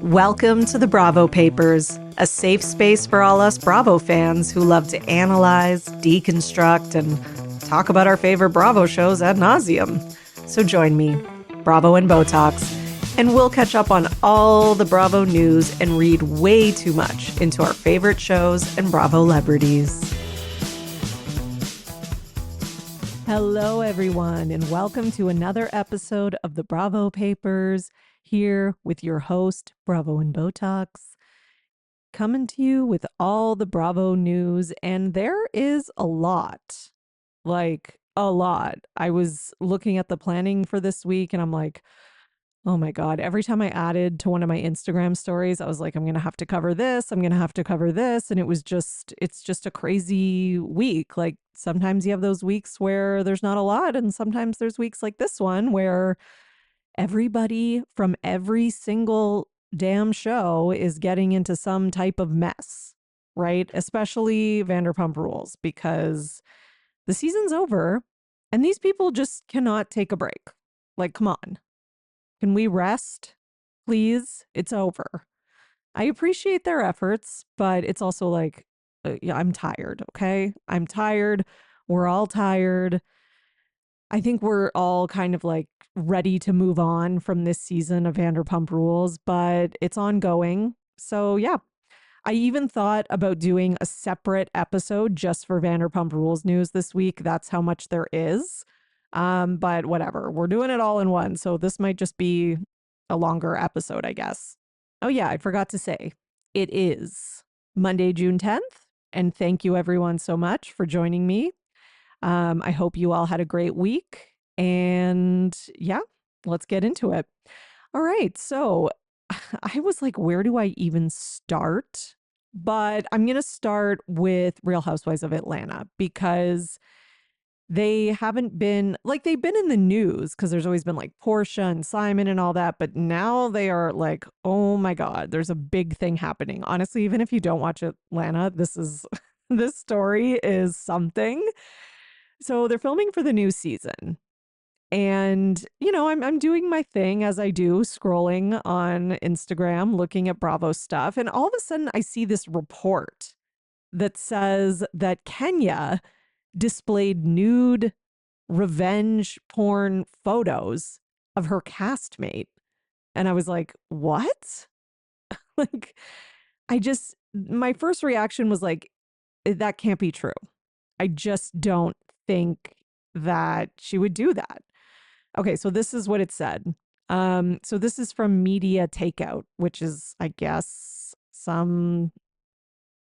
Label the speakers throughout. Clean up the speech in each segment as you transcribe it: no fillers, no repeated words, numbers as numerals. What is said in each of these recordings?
Speaker 1: Welcome to the Bravo Papers, a safe space for all us Bravo fans who love to analyze, deconstruct, and talk about our favorite Bravo shows ad nauseum. So join me, Bravo and Botox, and we'll catch up on all the Bravo news and read way too much into our favorite shows and Bravo celebrities. Hello, everyone, and welcome to another episode of the Bravo Papers, here with your host, Bravo and Botox, coming to you with all the Bravo news, and there is a lot, like a lot. I was looking at the planning for this week, and I'm like, oh my God, every time I added to one of my Instagram stories, I was like, I'm going to have to cover this. I'm going to have to cover this. And it's just a crazy week. Like sometimes you have those weeks where there's not a lot. And sometimes there's weeks like this one where everybody from every single damn show is getting into some type of mess, right? Especially Vanderpump Rules, because the season's over and these people just cannot take a break. Like, come on. Can we rest, please? It's over. I appreciate their efforts, but it's also like, yeah, I'm tired, okay? I'm tired. We're all tired. I think we're all kind of like ready to move on from this season of Vanderpump Rules, but it's ongoing. So, yeah. I even thought about doing a separate episode just for Vanderpump Rules news this week. That's how much there is. But whatever, we're doing it all in one. So this might just be a longer episode, I guess. Oh yeah, I forgot to say, it is Monday, June 10th. And thank you everyone so much for joining me. I hope you all had a great week. And yeah, let's get into it. All right. So I was like, where do I even start? But I'm going to start with Real Housewives of Atlanta because they haven't been like they've been in the news because there's always been like Portia and Simon and all that. But now they are like, oh my God, there's a big thing happening. Honestly, even if you don't watch Atlanta, this story is something. So they're filming for the new season. And, I'm doing my thing as I do, scrolling on Instagram, looking at Bravo stuff. And all of a sudden, I see this report that says that Kenya displayed nude revenge porn photos of her castmate. And I was like, what? Like, my first reaction was like, that can't be true. I just don't think that she would do that. Okay, so this is what it said. So this is from Media Takeout, which is, I guess, some,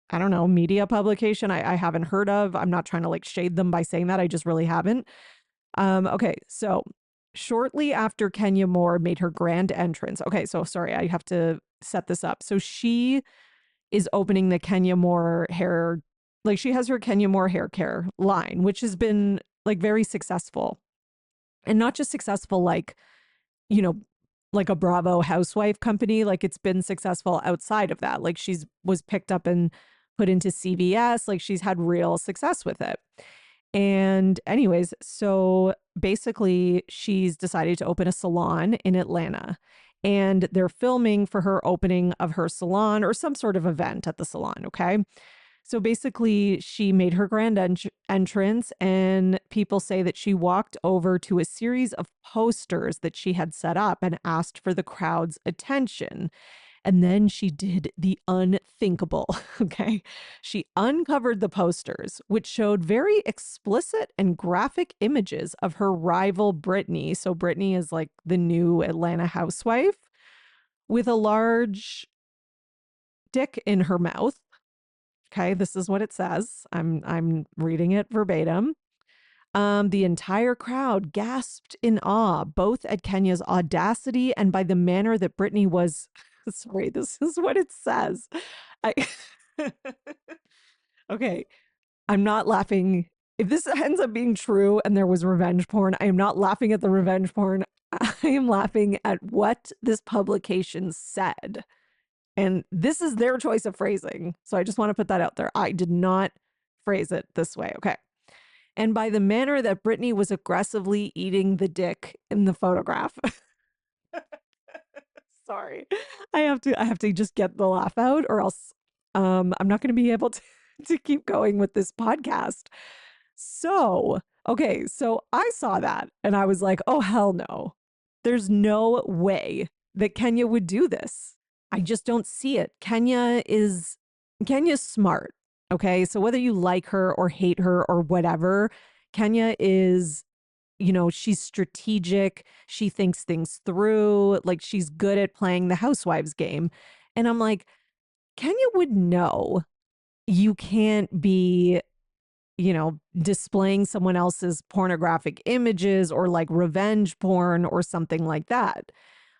Speaker 1: I don't know, media publication I haven't heard of. I'm not trying to like shade them by saying that. I just really haven't. Okay, so shortly after Kenya Moore made her grand entrance. Okay, so sorry, I have to set this up. So she is opening the Kenya Moore hair, like she has her Kenya Moore hair care line, which has been like very successful. And not just successful, like, like a Bravo housewife company, like it's been successful outside of that. Like was picked up and put into CBS, like she's had real success with it. And anyways, so basically she's decided to open a salon in Atlanta and they're filming for her opening of her salon or some sort of event at the salon. Okay. So basically, she made her grand entrance, and people say that she walked over to a series of posters that she had set up and asked for the crowd's attention. And then she did the unthinkable. Okay. She uncovered the posters, which showed very explicit and graphic images of her rival, Brittany. So, Brittany is like the new Atlanta housewife with a large dick in her mouth. Okay, this is what it says. I'm reading it verbatim. The entire crowd gasped in awe, both at Kenya's audacity and by the manner that Brittany was. Sorry, this is what it says. I okay, I'm not laughing. If this ends up being true and there was revenge porn, I am not laughing at the revenge porn. I am laughing at what this publication said. And this is their choice of phrasing. So I just want to put that out there. I did not phrase it this way. Okay. And by the manner that Brittany was aggressively eating the dick in the photograph. sorry. I have to just get the laugh out or else I'm not going to be able to keep going with this podcast. So, okay, so I saw that and I was like, "Oh hell no. There's no way that Kenya would do this. I just don't see it. Kenya's smart. Okay? So whether you like her or hate her or whatever, Kenya is she's strategic. She thinks things through. Like she's good at playing the housewives game. And I'm like, Kenya would know you can't be, displaying someone else's pornographic images or like revenge porn or something like that.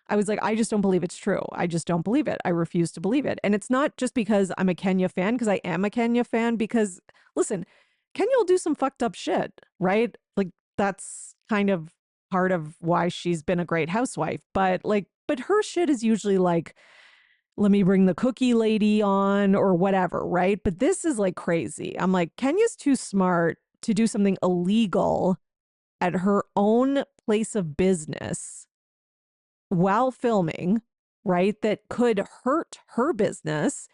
Speaker 1: I was like, I just don't believe it's true. I just don't believe it. I refuse to believe it. And it's not just because I'm a Kenya fan, because I am a Kenya fan, because listen, Kenya will do some fucked up shit, right? Like that's kind of part of why she's been a great housewife. But her shit is usually like, let me bring the cookie lady on or whatever, right? But this is like crazy. I'm like, Kenya's too smart to do something illegal at her own place of business while filming, right? That could hurt her business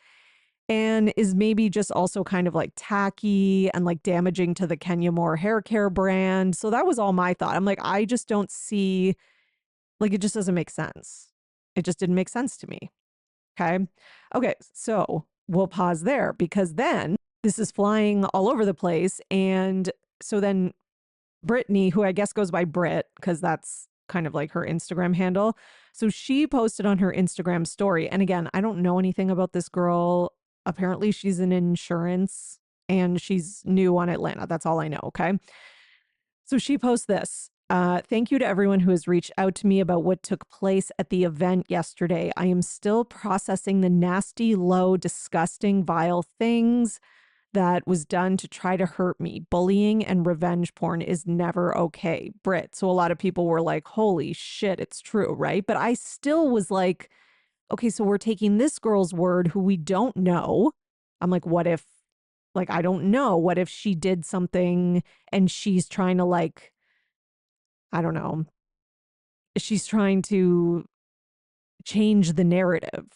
Speaker 1: and is maybe just also kind of like tacky and like damaging to the Kenya Moore hair care brand. So that was all my thought. I'm like, I just don't see, like, it just doesn't make sense. It just didn't make sense to me. Okay. Okay. So we'll pause there because then this is flying all over the place. And so then Brittany, who I guess goes by Brit, because that's kind of like her Instagram handle. So she posted on her Instagram story. And again, I don't know anything about this girl. Apparently, she's in insurance and she's new on Atlanta. That's all I know. Okay. So she posts this. Thank you to everyone who has reached out to me about what took place at the event yesterday. I am still processing the nasty, low, disgusting, vile things that was done to try to hurt me. Bullying and revenge porn is never okay. Brit. So a lot of people were like, holy shit, it's true, right? But I still was like, okay, so we're taking this girl's word who we don't know. I'm like, what if, like, I don't know. What if she did something and she's trying to, like, I don't know, she's trying to change the narrative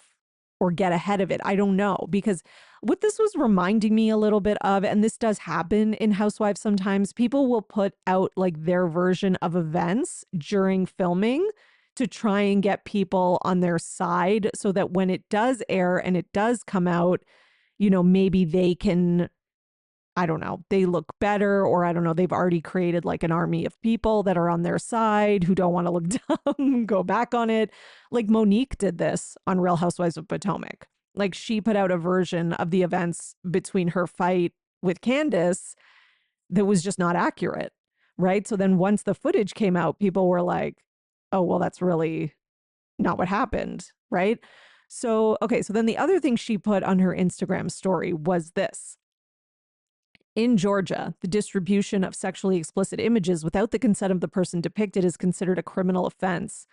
Speaker 1: or get ahead of it. I don't know, because what this was reminding me a little bit of, and this does happen in Housewives sometimes, people will put out like their version of events during filming to try and get people on their side so that when it does air and it does come out, maybe they can, I don't know, they look better, or I don't know, they've already created like an army of people that are on their side who don't want to look dumb, go back on it. Like Monique did this on Real Housewives of Potomac. Like she put out a version of the events between her fight with Candace that was just not accurate, right? So then once the footage came out, people were like, oh, well, that's really not what happened, right? So, okay, so then the other thing she put on her Instagram story was this. In Georgia, the distribution of sexually explicit images without the consent of the person depicted is considered a criminal offense.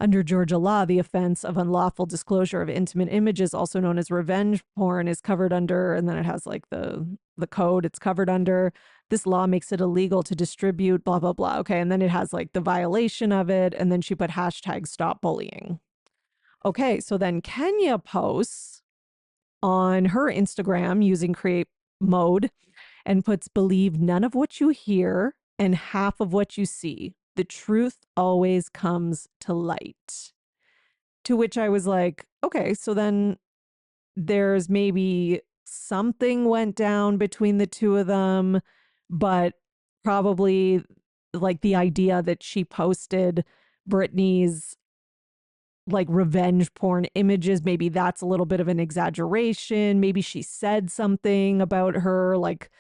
Speaker 1: Under Georgia law, the offense of unlawful disclosure of intimate images, also known as revenge porn, is covered under, and then it has like the code it's covered under. This law makes it illegal to distribute, blah, blah, blah. Okay. And then it has like the violation of it. And then she put hashtag stop bullying. Okay. So then Kenya posts on her Instagram using create mode and puts believe none of what you hear and half of what you see. The truth always comes to light. To which I was like, okay, so then there's maybe something went down between the two of them, but probably like the idea that she posted Britney's like revenge porn images, maybe that's a little bit of an exaggeration. Maybe she said something about her, like,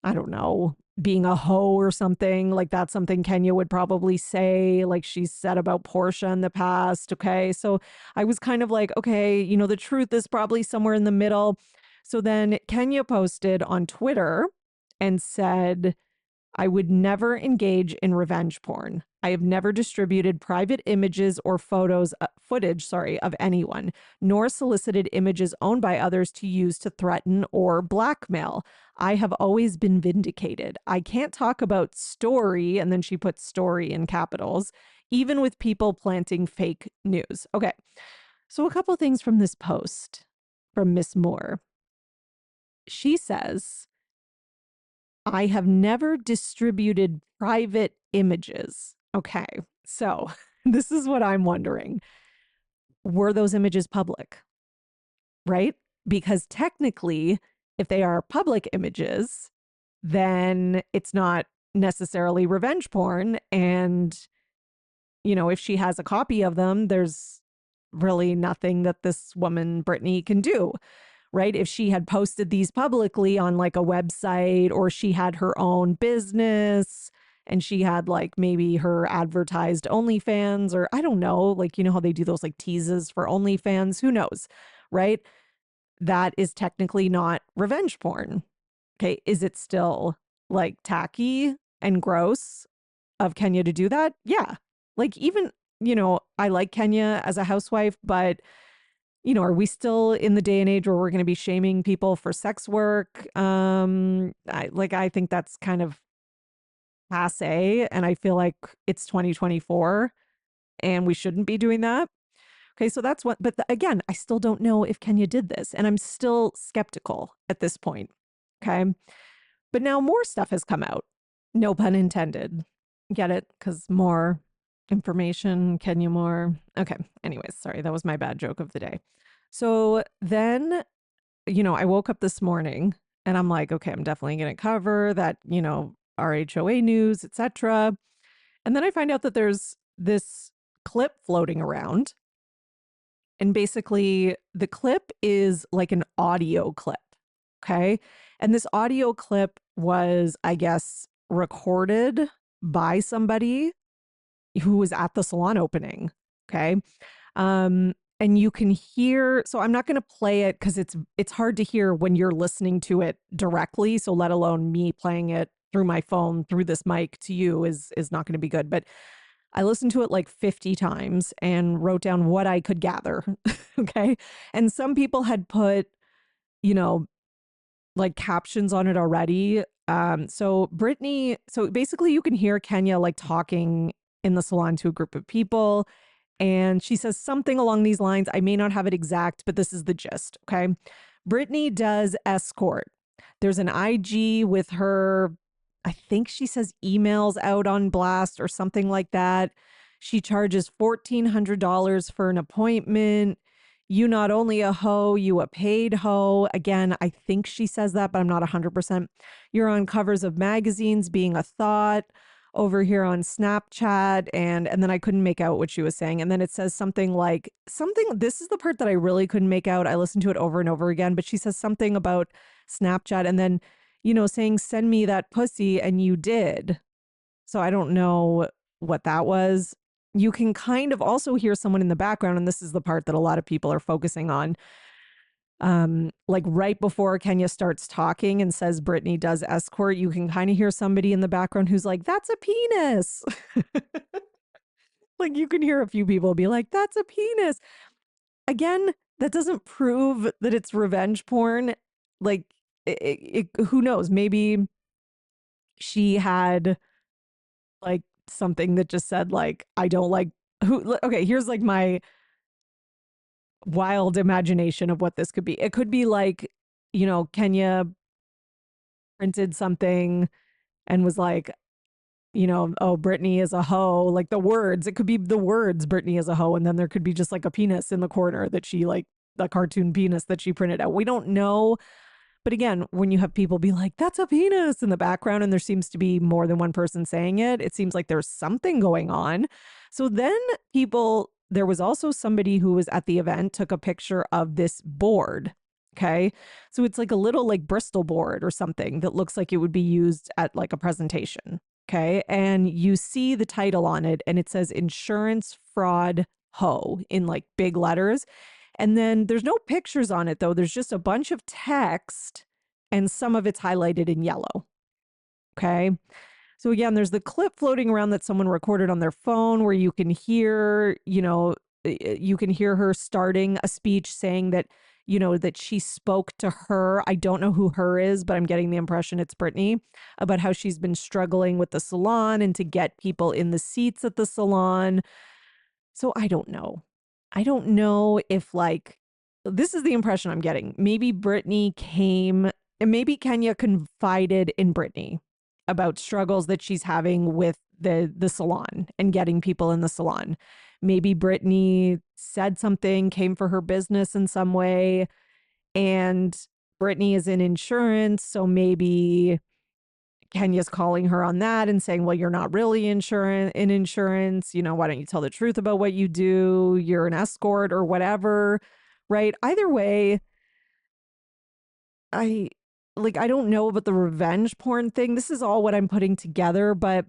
Speaker 1: I don't know, being a hoe or something. Like that's something Kenya would probably say, like she's said about Portia in the past. Okay. So I was kind of like, okay, the truth is probably somewhere in the middle. So then Kenya posted on Twitter and said, I would never engage in revenge porn. I have never distributed private images or footage of anyone, nor solicited images owned by others to use to threaten or blackmail. I have always been vindicated. I can't talk about story, and then she puts story in capitals, even with people planting fake news. Okay, so a couple things from this post from Miss Moore. She says, I have never distributed private images. Okay, so this is what I'm wondering. Were those images public? Right? Because technically, if they are public images, then it's not necessarily revenge porn. And, if she has a copy of them, there's really nothing that this woman, Brittany, can do. Right? If she had posted these publicly on like a website, or she had her own business and she had like maybe her advertised OnlyFans, or I don't know, like, how they do those like teases for OnlyFans, who knows, right? That is technically not revenge porn. Okay. Is it still like tacky and gross of Kenya to do that? Yeah. Like even, I like Kenya as a housewife, but are we still in the day and age where we're going to be shaming people for sex work? I think that's kind of passe, and I feel like it's 2024 and we shouldn't be doing that. Okay, so that's what, but again, I still don't know if Kenya did this, and I'm still skeptical at this point. Okay, but now more stuff has come out. No pun intended. Get it? Because more information, Kenya more. Okay, anyways, sorry, that was my bad joke of the day. So then, I woke up this morning and I'm like, okay, I'm definitely going to cover that, RHOA news, etc. And then I find out that there's this clip floating around. And basically, the clip is like an audio clip. Okay. And this audio clip was, I guess, recorded by somebody who was at the salon opening. Okay. And you can hear, so I'm not going to play it because it's hard to hear when you're listening to it directly. So let alone me playing it through my phone, through this mic to you is not going to be good. But I listened to it like 50 times and wrote down what I could gather. Okay. And some people had put, like captions on it already. So Brittany, so basically you can hear Kenya like talking in the salon to a group of people. And she says something along these lines. I may not have it exact, but this is the gist. Okay. Brittany does escort. There's an IG with her, I think she says emails out on blast or something like that. She charges $1,400 for an appointment. You not only a hoe, you a paid hoe. Again, I think she says that, but I'm not 100%. You're on covers of magazines being a thought over here on Snapchat. And then I couldn't make out what she was saying. And then it says something like this is the part that I really couldn't make out. I listened to it over and over again, but she says something about Snapchat and then, saying, send me that pussy. And you did. So I don't know what that was. You can kind of also hear someone in the background, and this is the part that a lot of people are focusing on. Like right before Kenya starts talking and says Brittany does escort, you can kind of hear somebody in the background who's like, that's a penis. Like you can hear a few people be like, that's a penis. Again, that doesn't prove that it's revenge porn. Like, who knows? Maybe she had like something that just said like, I don't like who. Okay, here's like my wild imagination of what this could be. It could be like, Kenya printed something and was like, oh, Brittany is a hoe, like the words. It could be the words Brittany is a hoe. And then there could be just like a penis in the corner that she like, the cartoon penis that she printed out. We don't know. But again, when you have people be like, that's a penis in the background, and there seems to be more than one person saying it, it seems like there's something going on. So then there was also somebody who was at the event, took a picture of this board. Okay. So it's like a little like Bristol board or something that looks like it would be used at like a presentation. Okay. And you see the title on it and it says insurance fraud hoe in like big letters. And then there's no pictures on it, though. There's just a bunch of text and some of it's highlighted in yellow. Okay. So again, there's the clip floating around that someone recorded on their phone where you can hear, you can hear her starting a speech saying that, that she spoke to her. I don't know who her is, but I'm getting the impression it's Brittany, about how she's been struggling with the salon and to get people in the seats at the salon. So I don't know. I don't know if this is the impression I'm getting. Maybe Brittany came and maybe Kenya confided in Brittany about struggles that she's having with the salon and getting people in the salon. Maybe Brittany said something, came for her business in some way, and Brittany is in insurance, so maybe Kenya's calling her on that and saying, well, you're not really in insurance. Why don't you tell the truth about what you do? You're an escort or whatever, right? Either way, I don't know about the revenge porn thing. This is all what I'm putting together, but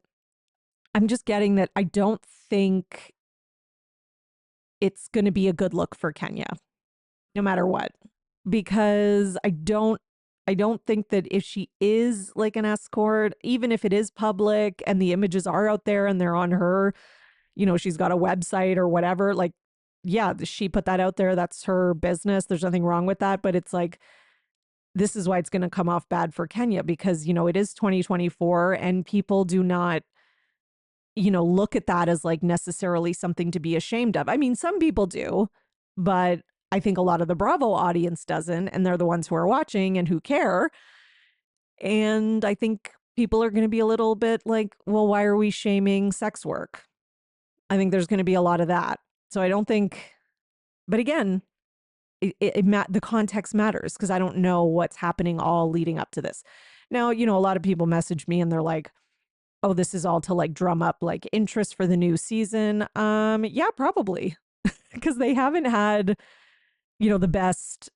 Speaker 1: I'm just getting that I don't think it's going to be a good look for Kenya, no matter what, because I don't think that if she is like an escort, even if it is public and the images are out there and they're on her, she's got a website or whatever, like, yeah, she put that out there. That's her business. There's nothing wrong with that. But it's like, this is why it's going to come off bad for Kenya because, it is 2024 and people do not, look at that as like necessarily something to be ashamed of. I mean, some people do, but I think a lot of the Bravo audience doesn't, and they're the ones who are watching and who care. And I think people are going to be a little bit like, well, why are we shaming sex work? I think there's going to be a lot of that. So I don't think, but again, the context matters because I don't know what's happening all leading up to this. Now, a lot of people message me and they're like, oh, this is all to like drum up like interest for the new season. Yeah, probably because they haven't had, the best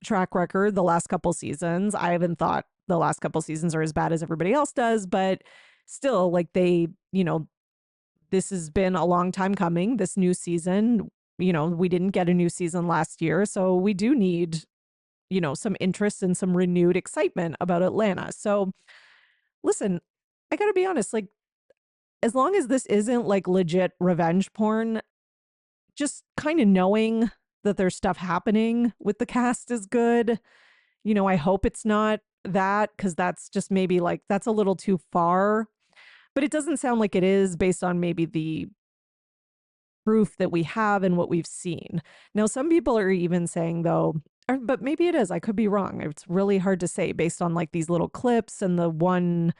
Speaker 1: track record the last couple seasons. I haven't thought the last couple seasons are as bad as everybody else does, but still like this has been a long time coming. This new season, we didn't get a new season last year. So we do need, some interest and some renewed excitement about Atlanta. So listen, I got to be honest, like, as long as this isn't like legit revenge porn, just kind of knowing that there's stuff happening with the cast is good. I hope it's not that because that's just maybe like that's a little too far. But it doesn't sound like it is based on maybe the proof that we have and what we've seen. Now, some people are even saying, though, but maybe it is. I could be wrong. It's really hard to say based on like these little clips and the one,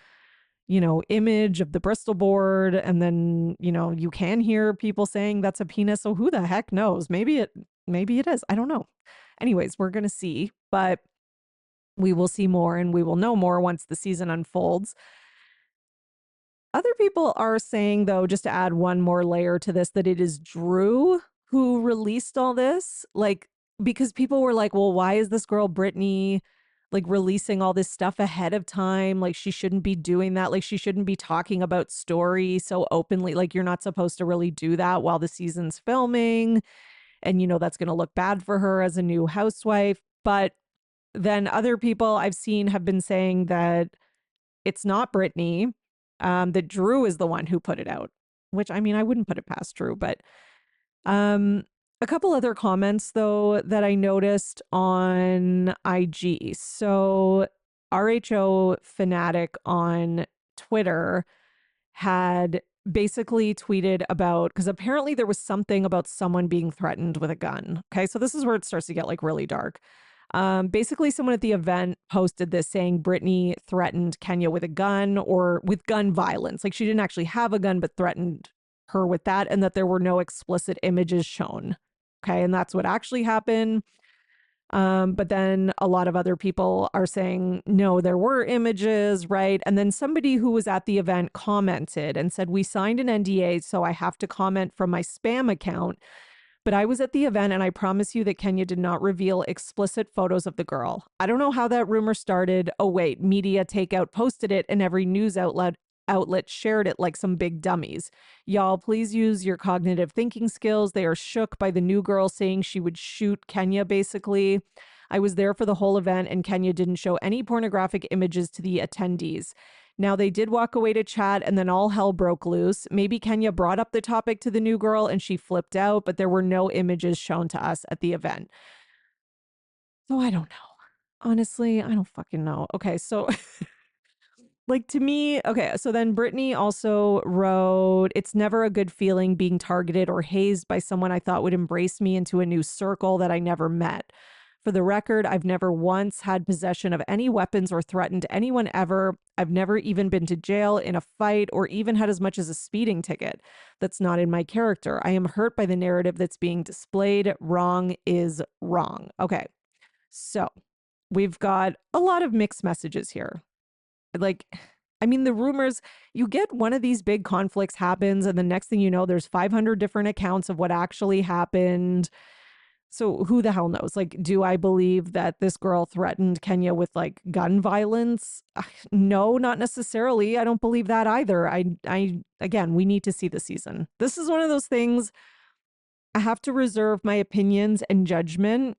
Speaker 1: image of the Bristol board. And then, you can hear people saying that's a penis. So who the heck knows? Maybe it is. I don't know. Anyways, we're going to see, but we will see more and we will know more once the season unfolds. Other people are saying, though, just to add one more layer to this, that it is Drew who released all this. Like, because people were like, well, why is this girl Brittany like releasing all this stuff ahead of time? Like, she shouldn't be doing that. Like, she shouldn't be talking about story so openly. Like, you're not supposed to really do that while the season's filming. And, that's going to look bad for her as a new housewife. But then other people I've seen have been saying that it's not Brittany, that Drew is the one who put it out, which I mean, I wouldn't put it past Drew, but a couple other comments though that I noticed on IG. So RHO Fanatic on Twitter had basically tweeted about, because apparently there was something about someone being threatened with a gun. Okay, so this is where it starts to get like really dark. Basically, someone at the event posted this saying Brittany threatened Kenya with a gun or with gun violence. Like she didn't actually have a gun, but threatened her with that, and that there were no explicit images shown. Okay, and that's what actually happened. But then a lot of other people are saying, no, there were images, right? And then somebody who was at the event commented and said, we signed an NDA, so I have to comment from my spam account. But I was at the event and I promise you that Kenya did not reveal explicit photos of the girl. I don't know how that rumor started. Oh, wait, Media Takeout posted it and every news outlet shared it like some big dummies. Y'all, please use your cognitive thinking skills. They are shook by the new girl saying she would shoot Kenya, basically. I was there for the whole event and Kenya didn't show any pornographic images to the attendees. Now, they did walk away to chat and then all hell broke loose. Maybe Kenya brought up the topic to the new girl and she flipped out, but there were no images shown to us at the event. So I don't know. Honestly, I don't fucking know. Okay, so like to me, okay, so then Brittany also wrote, it's never a good feeling being targeted or hazed by someone I thought would embrace me into a new circle that I never met. For the record, I've never once had possession of any weapons or threatened anyone ever. I've never even been to jail in a fight or even had as much as a speeding ticket. That's not in my character. I am hurt by the narrative that's being displayed. Wrong is wrong. Okay, so we've got a lot of mixed messages here. Like, I mean, the rumors, you get one of these big conflicts happens, and the next thing you know, there's 500 different accounts of what actually happened. So who the hell knows? Like, do I believe that this girl threatened Kenya with like gun violence? No, not necessarily. I don't believe that either. Again, we need to see the season. This is one of those things I have to reserve my opinions and judgment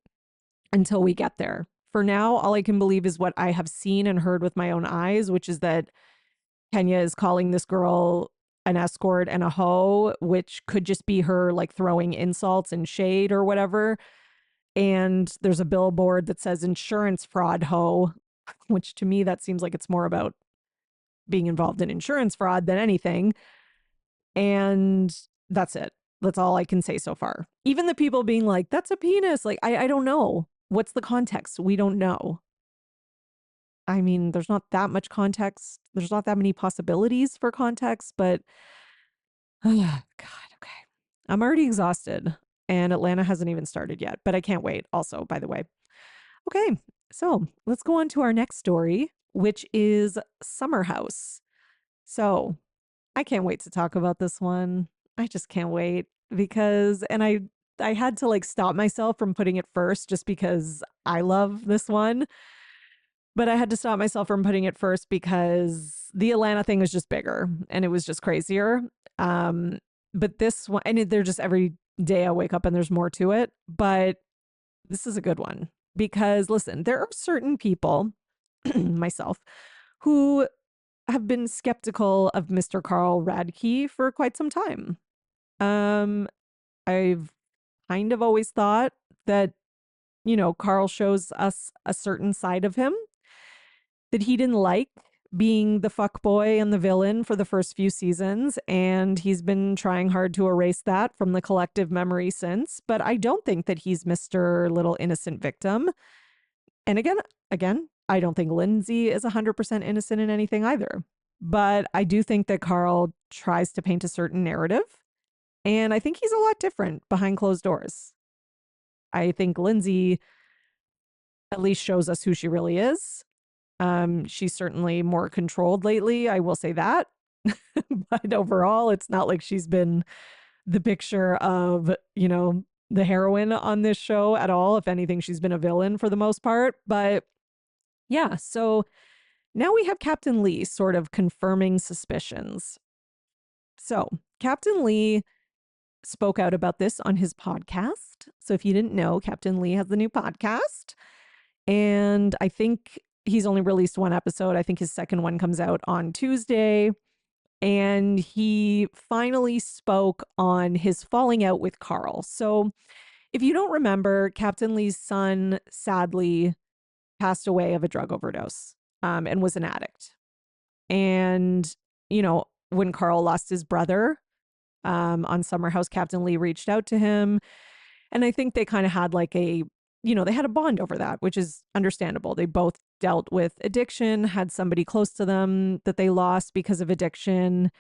Speaker 1: until we get there. For now, all I can believe is what I have seen and heard with my own eyes, which is that Kenya is calling this girl an escort and a hoe, which could just be her like throwing insults and shade or whatever. And there's a billboard that says insurance fraud hoe, which to me, that seems like it's more about being involved in insurance fraud than anything. And that's it. That's all I can say so far. Even the people being like, that's a penis. Like, I don't know. What's the context? We don't know. I mean, there's not that much context. There's not that many possibilities for context, but oh, God, okay. I'm already exhausted and Atlanta hasn't even started yet, but I can't wait also, by the way. Okay, so let's go on to our next story, which is Summer House. So I can't wait to talk about this one. I just can't wait because, and I had to like stop myself from putting it first just because I love this one. But I had to stop myself from putting it first because the Atlanta thing was just bigger and it was just crazier. But this one, and they're just every day I wake up and there's more to it. But this is a good one because listen, there are certain people, myself, who have been skeptical of Mr. Carl Radke for quite some time. I've kind of always thought that, you know, Carl shows us a certain side of him that he didn't like being the fuck boy and the villain for the first few seasons. And he's been trying hard to erase that from the collective memory since. But I don't think that he's Mr. Little Innocent Victim. And again, I don't think Lindsay is 100% innocent in anything either. But I do think that Carl tries to paint a certain narrative. And I think he's a lot different behind closed doors. I think Lindsay at least shows us who she really is. She's certainly more controlled lately, I will say that. But overall, it's not like she's been the picture of, you know, the heroine on this show at all. If anything, she's been a villain for the most part. But yeah, so now we have Captain Lee sort of confirming suspicions. So Captain Lee spoke out about this on his podcast. So if you didn't know, Captain Lee has the new podcast. And I think he's only released one episode. I think his second one comes out on Tuesday. And he finally spoke on his falling out with Carl. So if you don't remember, Captain Lee's son sadly passed away of a drug overdose and was an addict. And, you know, when Carl lost his brother on Summer House, Captain Lee reached out to him. And I think they kind of had like a, you know, they had a bond over that, which is understandable. They both dealt with addiction, had somebody close to them that they lost because of addiction.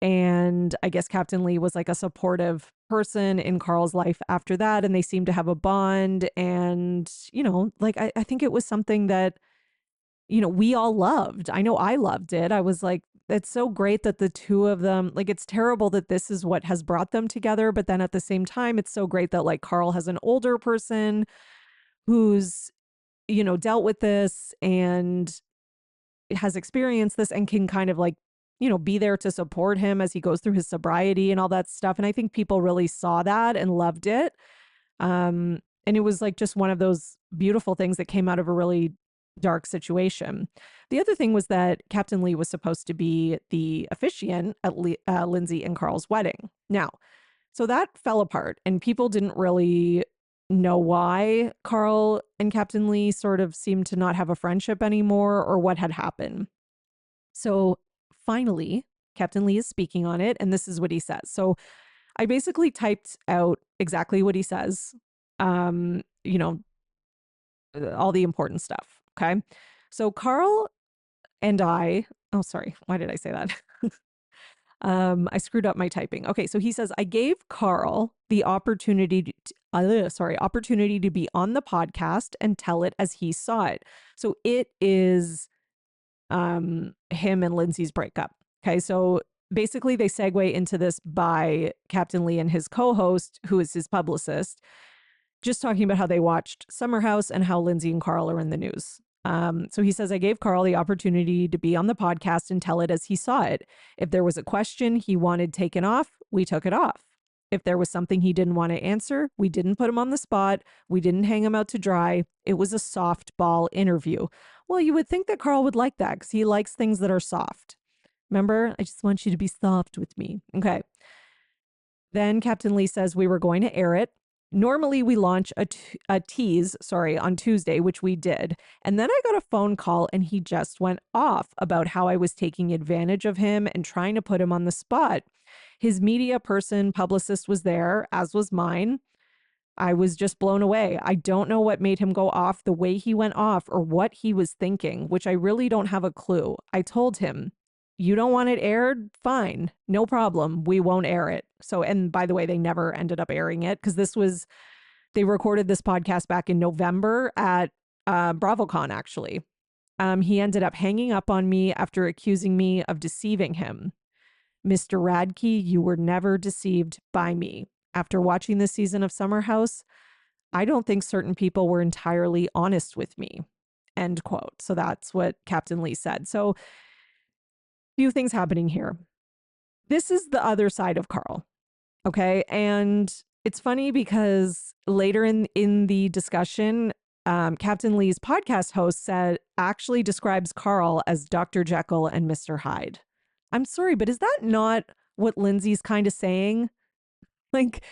Speaker 1: And I guess Captain Lee was like a supportive person in Carl's life after that. And they seemed to have a bond. And, you know, like I think it was something that, you know, we all loved. I know I loved it. I was like, it's so great that the two of them, like, it's terrible that this is what has brought them together. But then at the same time, it's so great that like Carl has an older person who's, you know, dealt with this and has experienced this and can kind of like, you know, be there to support him as he goes through his sobriety and all that stuff. And I think people really saw that and loved it. And it was like just one of those beautiful things that came out of a really dark situation. The other thing was that Captain Lee was supposed to be the officiant at Lindsay and Carl's wedding. Now, so that fell apart, and people didn't really know why Carl and Captain Lee sort of seemed to not have a friendship anymore or what had happened. So finally, Captain Lee is speaking on it, and this is what he says. So I basically typed out exactly what he says, you know, all the important stuff. Okay. So Carl and oh, sorry. Why did I say that? I screwed up my typing. Okay. So he says, I gave Carl the opportunity opportunity to be on the podcast and tell it as he saw it. So it is him and Lindsay's breakup. Okay. So basically they segue into this by Captain Lee and his co-host, who is his publicist, just talking about how they watched Summer House and how Lindsay and Carl are in the news. So he says, I gave Carl the opportunity to be on the podcast and tell it as he saw it. If there was a question he wanted taken off, we took it off. If there was something he didn't want to answer, we didn't put him on the spot. We didn't hang him out to dry. It was a softball interview. Well, you would think that Carl would like that because he likes things that are soft. Remember, I just want you to be soft with me. Okay. Then Captain Lee says we were going to air it. Normally we launch a tease, on Tuesday, which we did. And then I got a phone call and he just went off about how I was taking advantage of him and trying to put him on the spot. His media person, publicist was there, as was mine. I was just blown away. I don't know what made him go off the way he went off or what he was thinking, which I really don't have a clue. I told him, you don't want it aired? Fine. No problem. We won't air it. So, and by the way, they never ended up airing it because they recorded this podcast back in November at BravoCon, actually. He ended up hanging up on me after accusing me of deceiving him. Mr. Radke, you were never deceived by me. After watching this season of Summer House, I don't think certain people were entirely honest with me. End quote. So that's what Captain Lee said. So few things happening here. This is the other side of Carl. Okay. And it's funny because later in the discussion, Captain Lee's podcast host actually describes Carl as Dr. Jekyll and Mr. Hyde. I'm sorry, but is that not what Lindsay's kind of saying? Like,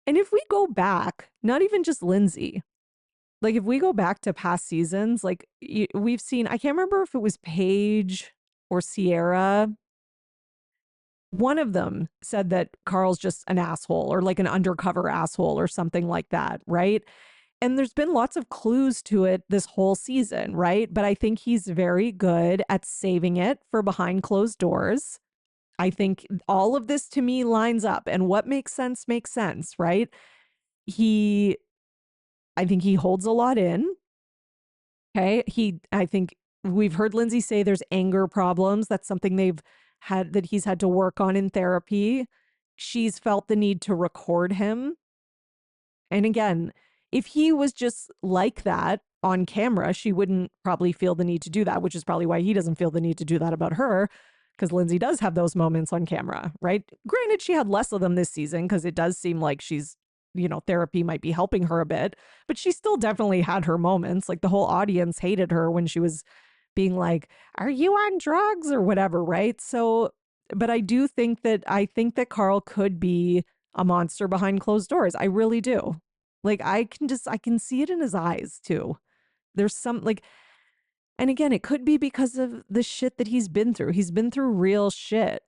Speaker 1: and if we go back, not even just Lindsay, like if we go back to past seasons, like we've seen, I can't remember if it was Paige or Sierra. One of them said that Carl's just an asshole or like an undercover asshole or something like that, right? And there's been lots of clues to it this whole season, right? But I think he's very good at saving it for behind closed doors. I think all of this to me lines up, and what makes sense, right? I think he holds a lot in. Okay. I think we've heard Lindsay say there's anger problems. That's something that he's had to work on in therapy. She's felt the need to record him. And again, if he was just like that on camera, she wouldn't probably feel the need to do that, which is probably why he doesn't feel the need to do that about her, because Lindsay does have those moments on camera, right? Granted, she had less of them this season because it does seem like therapy might be helping her a bit, but she still definitely had her moments. Like the whole audience hated her when she was being like, are you on drugs or whatever, right? So, but I think that Carl could be a monster behind closed doors. I really do. Like I can see it in his eyes too. There's some and again, it could be because of the shit that he's been through. He's been through real shit,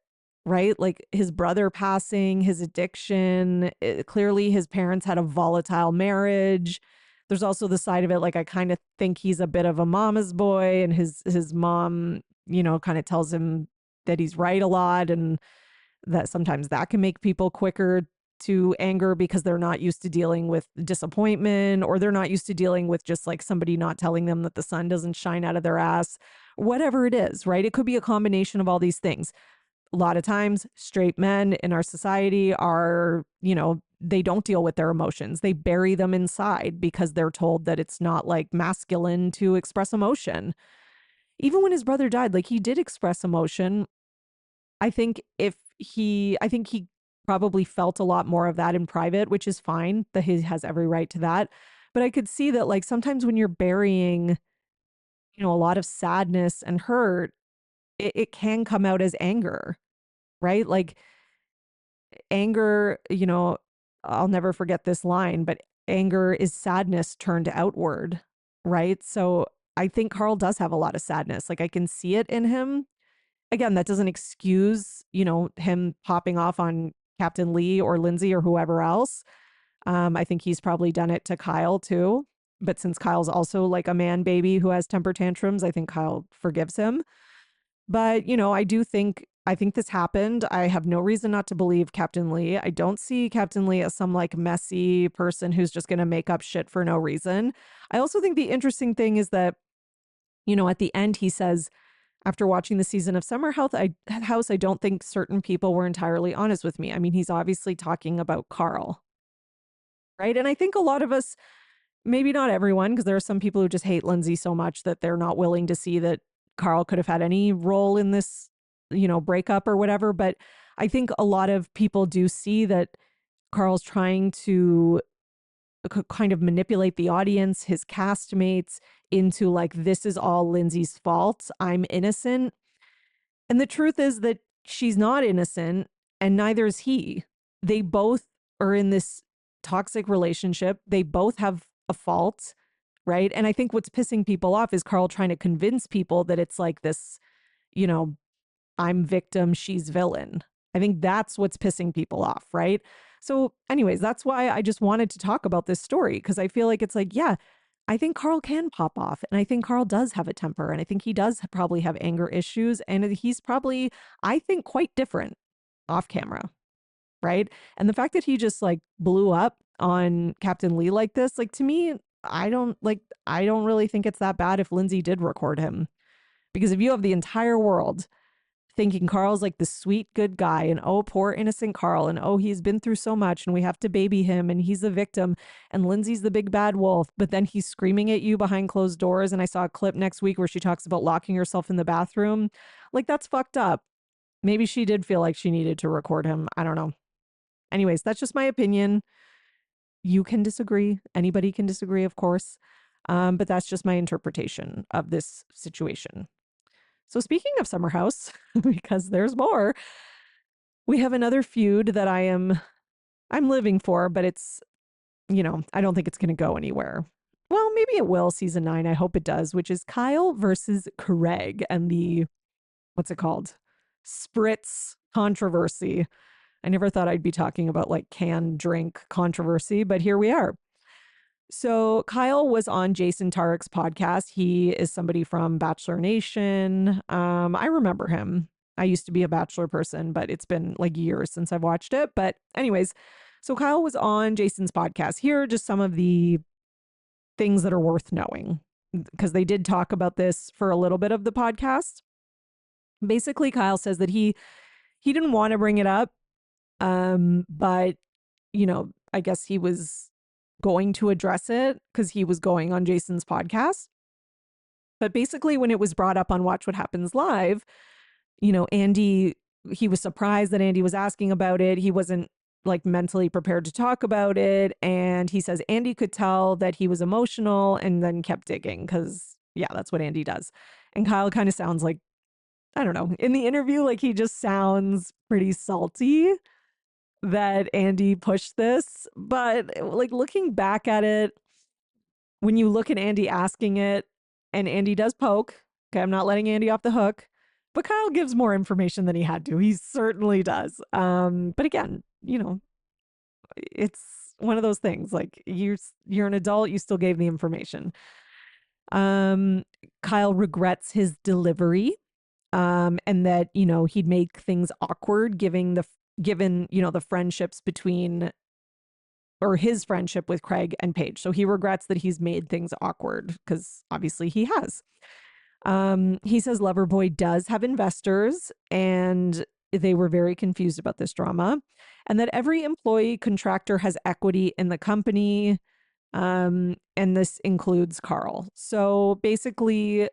Speaker 1: right? Like his brother passing, his addiction. Clearly his parents had a volatile marriage. There's also the side of it, like I kind of think he's a bit of a mama's boy, and his mom, kind of tells him that he's right a lot, and that sometimes that can make people quicker to anger because they're not used to dealing with disappointment, or they're not used to dealing with just like somebody not telling them that the sun doesn't shine out of their ass, whatever it is, right? It could be a combination of all these things. A lot of times straight men in our society are, they don't deal with their emotions. They bury them inside because they're told that it's not like masculine to express emotion. Even when his brother died, like he did express emotion. I think he probably felt a lot more of that in private, which is fine, that he has every right to that. But I could see that like sometimes when you're burying a lot of sadness and hurt, it can come out as anger, right? Like anger, I'll never forget this line, but anger is sadness turned outward, right? So I think Carl does have a lot of sadness. Like I can see it in him. Again, that doesn't excuse, him popping off on Captain Lee or Lindsay or whoever else. I think he's probably done it to Kyle too. But since Kyle's also like a man baby who has temper tantrums, I think Kyle forgives him. But, I think this happened. I have no reason not to believe Captain Lee. I don't see Captain Lee as some like messy person who's just going to make up shit for no reason. I also think the interesting thing is that, at the end, he says, after watching the season of House, I don't think certain people were entirely honest with me. I mean, he's obviously talking about Carl, right? And I think a lot of us, maybe not everyone, because there are some people who just hate Lindsay so much that they're not willing to see that Carl could have had any role in this, breakup or whatever. But I think a lot of people do see that Carl's trying to kind of manipulate the audience, his castmates, into like, this is all Lindsay's fault. I'm innocent. And the truth is that she's not innocent, and neither is he. They both are in this toxic relationship. They both have a fault, right? And I think what's pissing people off is Carl trying to convince people that it's like this, you know, I'm victim, she's villain. I think that's what's pissing people off, right? So, anyways, that's why I just wanted to talk about this story, because I feel like it's like, yeah, I think Carl can pop off. And I think Carl does have a temper. And I think he does probably have anger issues. And he's probably, I think, quite different off camera, right? And the fact that he just like blew up on Captain Lee like this, like to me, I don't really think it's that bad if Lindsay did record him. Because if you have the entire world thinking Carl's like the sweet, good guy, and oh, poor innocent Carl, and oh, he's been through so much, and we have to baby him, and he's the victim, and Lindsay's the big bad wolf, but then he's screaming at you behind closed doors. And I saw a clip next week where she talks about locking herself in the bathroom. Like, that's fucked up. Maybe she did feel like she needed to record him. I don't know. Anyways, that's just my opinion. You can disagree. Anybody can disagree, of course. But that's just my interpretation of this situation. So speaking of Summer House, because there's more, we have another feud that I'm living for, but it's, I don't think it's going to go anywhere. Well, maybe it will season 9. I hope it does, which is Kyle versus Craig and the, what's it called? Spritz controversy. I never thought I'd be talking about like canned drink controversy, but here we are. So Kyle was on Jason Tarek's podcast. He is somebody from Bachelor Nation. I remember him. I used to be a Bachelor person, but it's been like years since I've watched it. But anyways, so Kyle was on Jason's podcast. Here are just some of the things that are worth knowing, because they did talk about this for a little bit of the podcast. Basically, Kyle says that he didn't want to bring it up, but I guess he was going to address it because he was going on Jason's podcast. But basically, when it was brought up on Watch What Happens Live, Andy, he was surprised that Andy was asking about it. He wasn't like mentally prepared to talk about it. And he says Andy could tell that he was emotional and then kept digging because, yeah, that's what Andy does. And Kyle kind of sounds like, I don't know, in the interview, like he just sounds pretty salty that Andy pushed this. But like looking back at it, when you look at Andy asking it, and Andy does poke, okay, I'm not letting Andy off the hook, but Kyle gives more information than he had to. He certainly does. But again, it's one of those things like you're an adult, you still gave the information. Kyle regrets his delivery, and that, he'd make things awkward given the friendships between, or his friendship with Craig and Paige. So he regrets that he's made things awkward because obviously he has. He says Loverboy does have investors and they were very confused about this drama, and that every employee contractor has equity in the company. And this includes Carl. So basically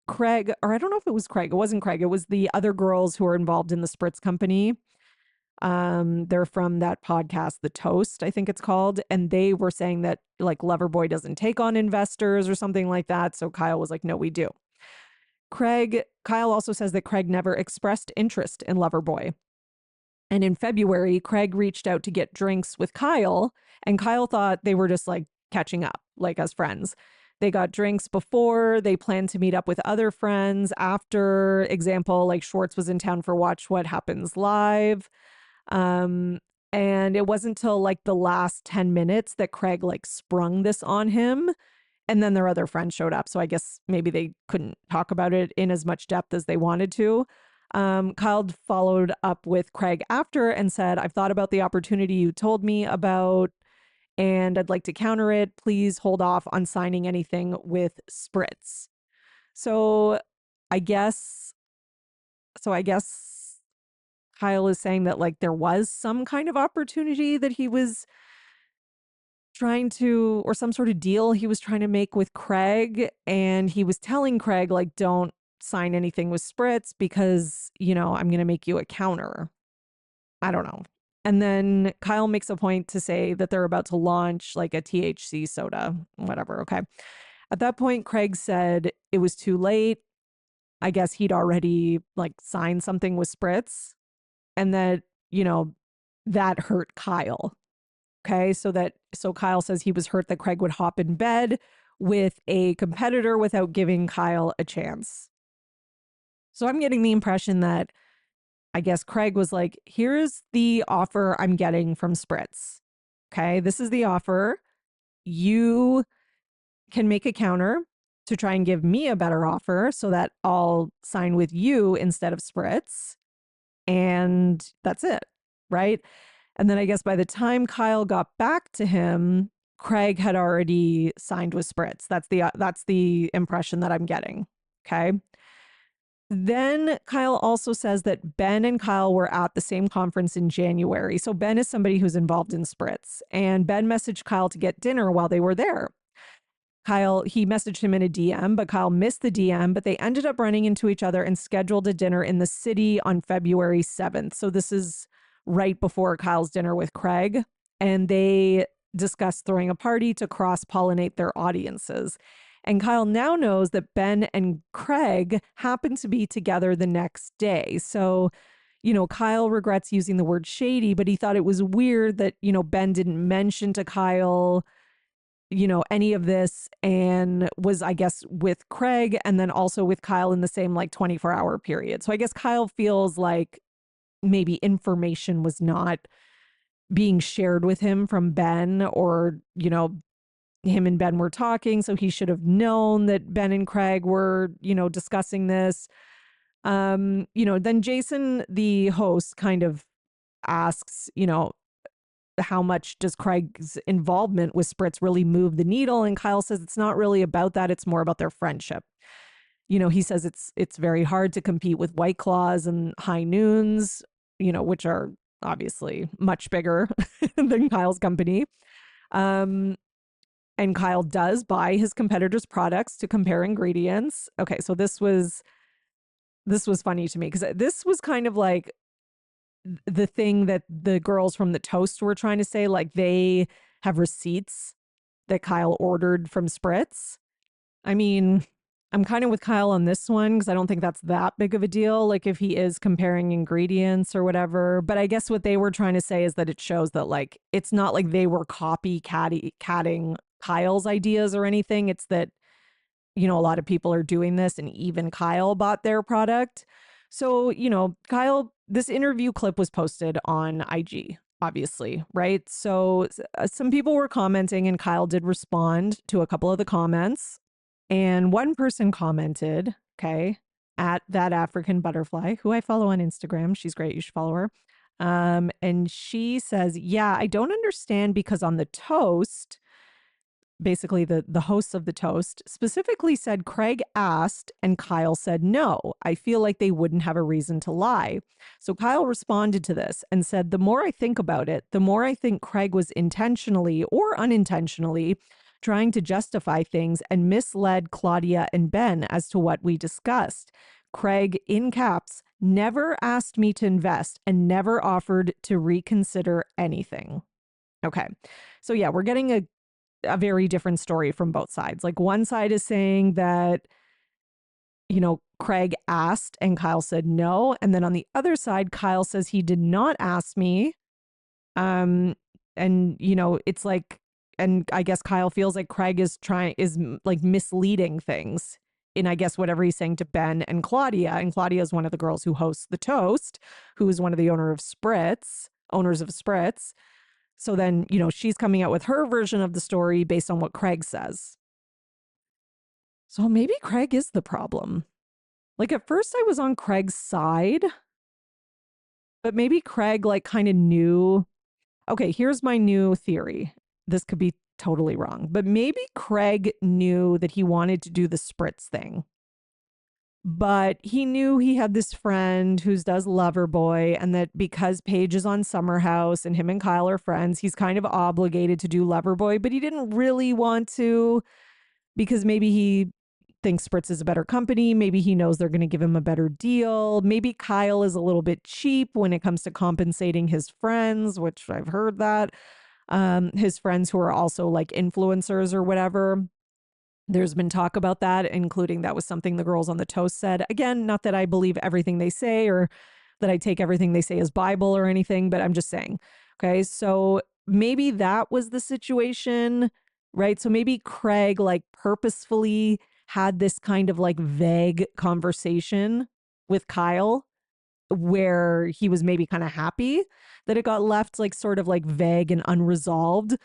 Speaker 1: Craig, or I don't know if it was Craig. It wasn't Craig. It was the other girls who are involved in the Spritz company. They're from that podcast, The Toast, I think it's called. And they were saying that like Loverboy doesn't take on investors or something like that. So Kyle was like, no, we do. Kyle also says that Craig never expressed interest in Loverboy. And in February, Craig reached out to get drinks with Kyle, and Kyle thought they were just like catching up, like as friends. They got drinks before, they planned to meet up with other friends after. Example, like Schwartz was in town for Watch What Happens Live. And it wasn't till like the last 10 minutes that Craig like sprung this on him. And then their other friends showed up. So I guess maybe they couldn't talk about it in as much depth as they wanted to. Kyle followed up with Craig after and said, I've thought about the opportunity you told me about, and I'd like to counter it. Please hold off on signing anything with Spritz. So I guess Kyle is saying that like there was some kind of opportunity that he was trying to, or some sort of deal he was trying to make with Craig. And he was telling Craig, like, don't sign anything with Spritz because, you know, I'm going to make you a counter. I don't know. And then Kyle makes a point to say that they're about to launch like a THC soda, whatever. Okay. At that point, Craig said it was too late. I guess he'd already like signed something with Spritz, and that, you know, that hurt Kyle. Okay. So Kyle says he was hurt that Craig would hop in bed with a competitor without giving Kyle a chance. So I'm getting the impression that I guess Craig was like, here's the offer I'm getting from Spritz. Okay. This is the offer. You can make a counter to try and give me a better offer so that I'll sign with you instead of Spritz. And that's it. Right. And then I guess by the time Kyle got back to him, Craig had already signed with Spritz. That's the impression that I'm getting. Okay. Then Kyle also says that Ben and Kyle were at the same conference in January. So Ben is somebody who's involved in Spritz, and Ben messaged Kyle to get dinner while they were there. He messaged him in a DM, but Kyle missed the DM, but they ended up running into each other and scheduled a dinner in the city on February 7th. So this is right before Kyle's dinner with Craig, and they discussed throwing a party to cross-pollinate their audiences. And Kyle now knows that Ben and Craig happen to be together the next day. So, you know, Kyle regrets using the word shady, but he thought it was weird that, you know, Ben didn't mention to Kyle, you know, any of this, and was, I guess, with Craig and then also with Kyle in the same like 24-hour period. So I guess Kyle feels like maybe information was not being shared with him from Ben, or, you know, him and Ben were talking, so he should have known that Ben and Craig were, you know, discussing this. You know, then Jason, the host, kind of asks, you know, how much does Craig's involvement with Spritz really move the needle? And Kyle says it's not really about that. It's more about their friendship. You know, he says it's very hard to compete with White Claws and High Noons, you know, which are obviously much bigger than Kyle's company. And Kyle does buy his competitors' products to compare ingredients. Okay, so this was funny to me because this was kind of like the thing that the girls from the Toast were trying to say, like they have receipts that Kyle ordered from Spritz. I mean, I'm kind of with Kyle on this one because I don't think that's that big of a deal, like if he is comparing ingredients or whatever. But I guess what they were trying to say is that it shows that like it's not like they were copycatting Kyle's ideas or anything. It's that, you know, a lot of people are doing this, and even Kyle bought their product. So, you know, this interview clip was posted on IG, obviously, right? So some people were commenting, and Kyle did respond to a couple of the comments. And one person commented, okay, at That African Butterfly, who I follow on Instagram. She's great. You should follow her. And she says, yeah, I don't understand, because on the Toast, basically the hosts of the Toast specifically said Craig asked and Kyle said no. I feel like they wouldn't have a reason to lie. So Kyle responded to this and said, the more I think about it, the more I think Craig was intentionally or unintentionally trying to justify things and misled Claudia and Ben as to what we discussed. Craig, in caps, never asked me to invest and never offered to reconsider anything. Okay. So yeah, we're getting a very different story from both sides. Like one side is saying that, Craig asked and Kyle said no. And then on the other side, Kyle says he did not ask me. And it's like, and I guess Kyle feels like Craig is like misleading things in, I guess, whatever he's saying to Ben and Claudia. And Claudia is one of the girls who hosts The Toast, who is one of the owners of Spritz. So then, she's coming out with her version of the story based on what Craig says. So maybe Craig is the problem. Like at first I was on Craig's side, but maybe Craig like kind of knew. Okay, here's my new theory. This could be totally wrong, but maybe Craig knew that he wanted to do the Spritz thing. But he knew he had this friend who does Loverboy, and that because Paige is on Summer House and him and Kyle are friends, he's kind of obligated to do Loverboy, but he didn't really want to because maybe he thinks Spritz is a better company. Maybe he knows they're going to give him a better deal. Maybe Kyle is a little bit cheap when it comes to compensating his friends, which I've heard that. His friends who are also like influencers or whatever. There's been talk about that, including that was something the girls on The Toast said. Again, not that I believe everything they say or that I take everything they say as Bible or anything, but I'm just saying. Okay, so maybe that was the situation, right? So maybe Craig like purposefully had this kind of like vague conversation with Kyle where he was maybe kind of happy that it got left like sort of like vague and unresolved.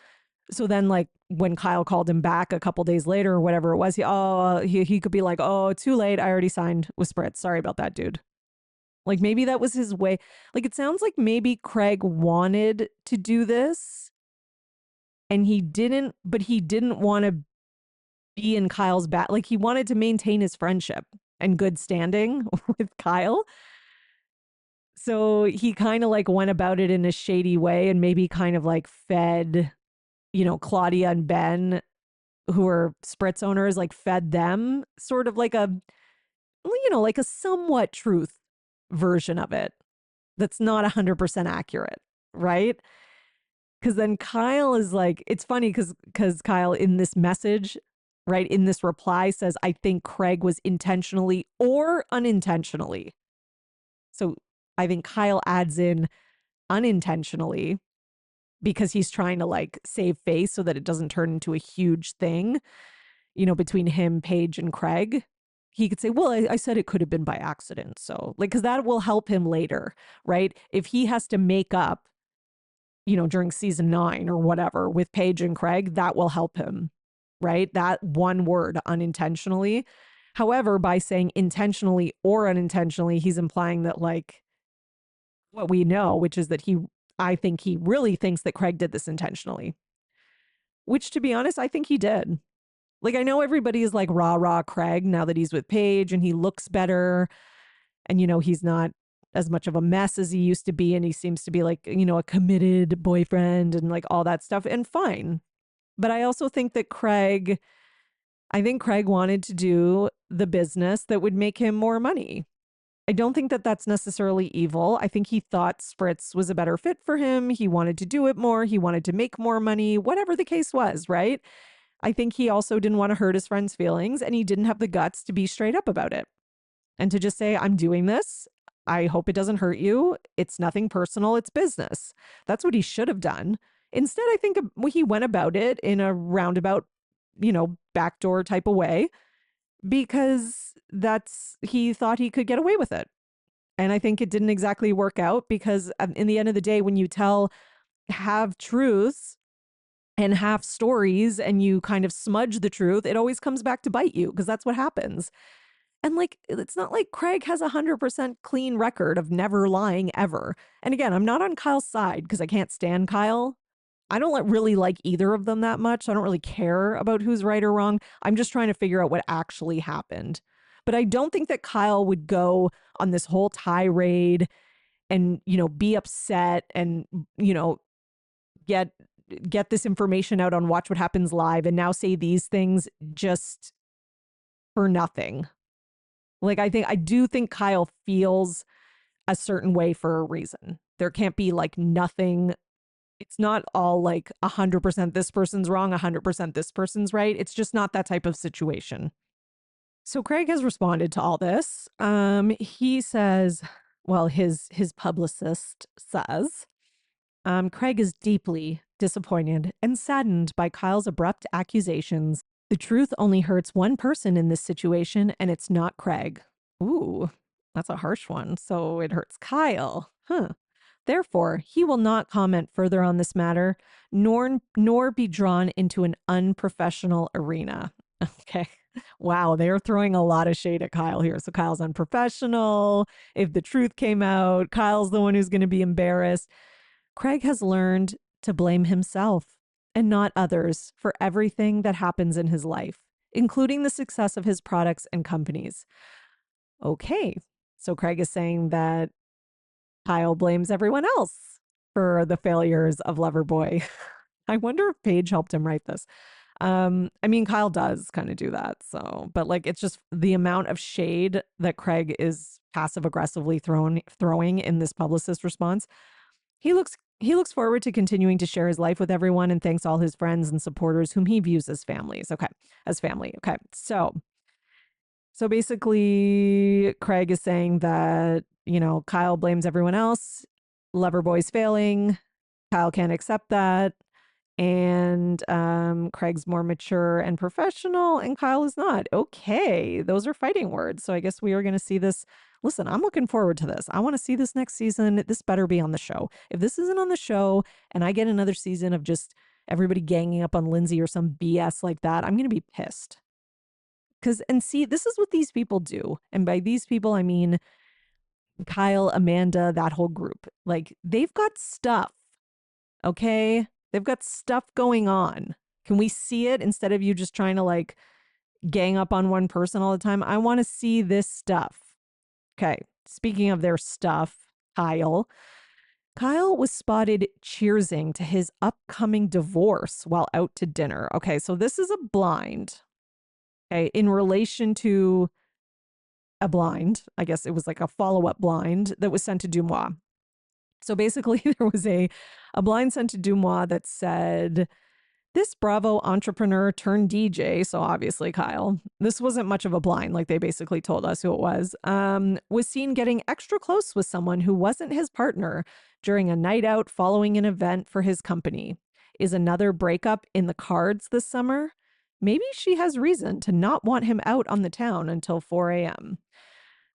Speaker 1: So then like when Kyle called him back a couple days later or whatever it was, he could be like, oh, too late. I already signed with Spritz. Sorry about that, dude. Like maybe that was his way. Like it sounds like maybe Craig wanted to do this and he didn't, but he didn't want to be in Kyle's back. Like he wanted to maintain his friendship and good standing with Kyle. So he kind of like went about it in a shady way and maybe kind of like fed, Claudia and Ben, who are Spritz owners, like fed them sort of like like a somewhat truth version of it that's not 100% accurate, right? Because then Kyle is like, it's funny because Kyle in this message, right, in this reply says, I think Craig was intentionally or unintentionally. So I think Kyle adds in unintentionally because he's trying to like save face so that it doesn't turn into a huge thing, between him, Paige, and Craig. He could say, well, I said it could have been by accident. So like, because that will help him later, right? If he has to make up, during season 9 or whatever with Paige and Craig, that will help him, right? That one word, unintentionally. However, by saying intentionally or unintentionally, he's implying that like what we know, which is that I think he really thinks that Craig did this intentionally, which to be honest, I think he did. Like, I know everybody is like rah Craig now that he's with Paige and he looks better and, he's not as much of a mess as he used to be. And he seems to be like, a committed boyfriend and like all that stuff, and fine. But I also think that Craig wanted to do the business that would make him more money. I don't think that that's necessarily evil. I think he thought Spritz was a better fit for him. He wanted to do it more. He wanted to make more money, whatever the case was, right? I think he also didn't want to hurt his friend's feelings and he didn't have the guts to be straight up about it and to just say, I'm doing this. I hope it doesn't hurt you. It's nothing personal. It's business. That's what he should have done. Instead, I think he went about it in a roundabout, backdoor type of way because he thought he could get away with it. And I think it didn't exactly work out because in the end of the day, when you tell half truths and half stories and you kind of smudge the truth, it always comes back to bite you because that's what happens. And like, it's not like Craig has 100% clean record of never lying ever. And again, I'm not on Kyle's side because I can't stand Kyle. I don't really like either of them that much. I don't really care about who's right or wrong. I'm just trying to figure out what actually happened. But I don't think that Kyle would go on this whole tirade and, be upset and, get this information out on Watch What Happens Live and now say these things just for nothing. Like, I do think Kyle feels a certain way for a reason. There can't be like nothing. It's not all like 100% this person's wrong, 100% this person's right. It's just not that type of situation. So Craig has responded to all this. He says, well, his publicist says, Craig is deeply disappointed and saddened by Kyle's abrupt accusations. The truth only hurts one person in this situation, and it's not Craig. Ooh, that's a harsh one. So it hurts Kyle. Huh. Therefore, he will not comment further on this matter, nor be drawn into an unprofessional arena. Okay. Wow, they are throwing a lot of shade at Kyle here. So Kyle's unprofessional. If the truth came out, Kyle's the one who's going to be embarrassed. Craig has learned to blame himself and not others for everything that happens in his life, including the success of his products and companies. Okay, so Craig is saying that Kyle blames everyone else for the failures of Loverboy. I wonder if Paige helped him write this. I mean, Kyle does kind of do that. So, but like, it's just the amount of shade that Craig is passive aggressively throwing in this publicist response. He looks forward to continuing to share his life with everyone and thanks all his friends and supporters whom he views as families. Okay, as family. Okay, so basically, Craig is saying that Kyle blames everyone else. Loverboy's failing. Kyle can't accept that. And Craig's more mature and professional, and Kyle is not. Okay, those are fighting words. So I guess we are going to see this. Listen, I'm looking forward to this. I want to see this next season. This better be on the show. If this isn't on the show and I get another season of just everybody ganging up on Lindsay or some BS like that, I'm going to be pissed. And see, this is what these people do. And by these people, I mean Kyle, Amanda, that whole group. Like, they've got stuff. Okay? They've got stuff going on. Can we see it instead of you just trying to like gang up on one person all the time? I want to see this stuff. Okay. Speaking of their stuff, Kyle was spotted cheersing to his upcoming divorce while out to dinner. Okay. So this is a blind. Okay. In relation to a blind, I guess it was like a follow-up blind that was sent to Dumois. So basically, there was a blind sent to Dumois that said, this Bravo entrepreneur turned DJ, so obviously Kyle, this wasn't much of a blind, like they basically told us who it was seen getting extra close with someone who wasn't his partner during a night out following an event for his company. Is another breakup in the cards this summer? Maybe she has reason to not want him out on the town until 4 a.m.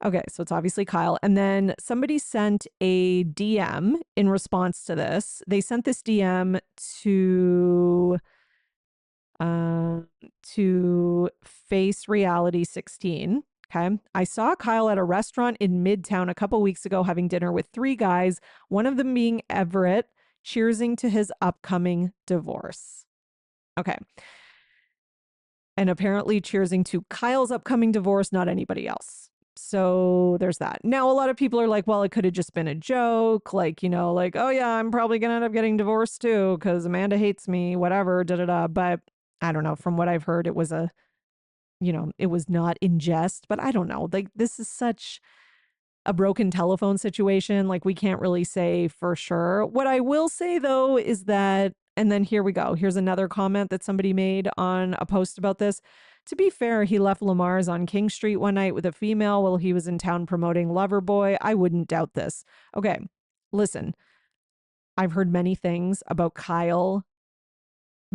Speaker 1: Okay, so it's obviously Kyle. And then somebody sent a DM in response to this. They sent this DM to Face Reality 16. Okay. I saw Kyle at a restaurant in Midtown a couple weeks ago having dinner with 3 guys, one of them being Everett, cheersing to his upcoming divorce. Okay. And apparently cheersing to Kyle's upcoming divorce, not anybody else. So there's that. Now, a lot of people are like, well, it could have just been a joke. Like, like, oh yeah, I'm probably going to end up getting divorced too because Amanda hates me, whatever, da-da-da. But I don't know. From what I've heard, it was it was not in jest, but I don't know. Like, this is such a broken telephone situation. Like, we can't really say for sure. What I will say though is that, and then here we go. Here's another comment that somebody made on a post about this. To be fair, he left Lamar's on King Street one night with a female while he was in town promoting Loverboy. I wouldn't doubt this. Okay, listen, I've heard many things about Kyle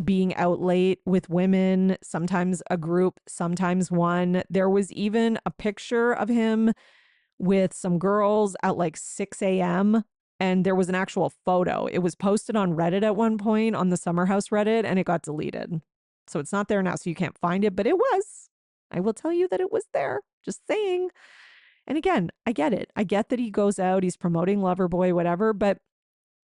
Speaker 1: being out late with women, sometimes a group, sometimes one. There was even a picture of him with some girls at like 6 a.m. And there was an actual photo. It was posted on Reddit at one point on the Summer House Reddit, and it got deleted. So it's not there now, so you can't find it, but it was. I will tell you that it was there. Just saying. And again, I get it. I get that he goes out, he's promoting Loverboy, whatever, but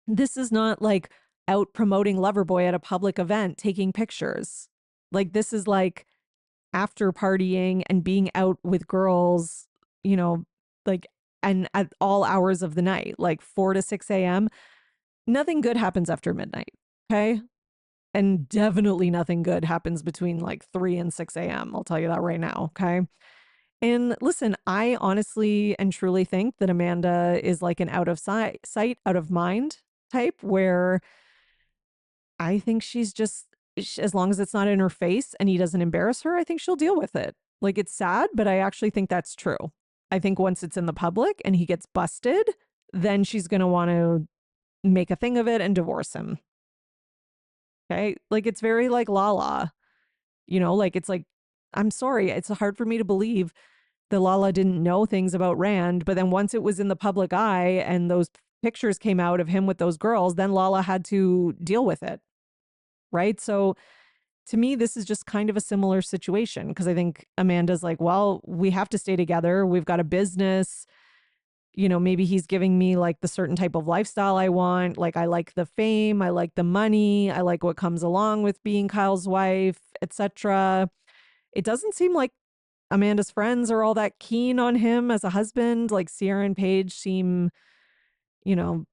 Speaker 1: this is not like out promoting Loverboy at a public event, taking pictures. Like, this is like after partying and being out with girls, like, and at all hours of the night, like 4 to 6 a.m. Nothing good happens after midnight. Okay. And definitely nothing good happens between like 3 and 6 a.m. I'll tell you that right now. Okay. And listen, I honestly and truly think that Amanda is like an out of sight, out of mind type where I think she's just, as long as it's not in her face and he doesn't embarrass her, I think she'll deal with it. Like it's sad, but I actually think that's true. I think once it's in the public and he gets busted, then she's going to want to make a thing of it and divorce him. Okay. Like it's very like Lala, like it's like, I'm sorry. It's hard for me to believe that Lala didn't know things about Rand. But then once it was in the public eye and those pictures came out of him with those girls, then Lala had to deal with it. Right. So to me, this is just kind of a similar situation because I think Amanda's like, well, we have to stay together. We've got a business. Maybe he's giving me like the certain type of lifestyle I want. Like, I like the fame, I like the money, I like what comes along with being Kyle's wife, etc. It doesn't seem like Amanda's friends are all that keen on him as a husband. Like, Sierra and Paige seem, you know,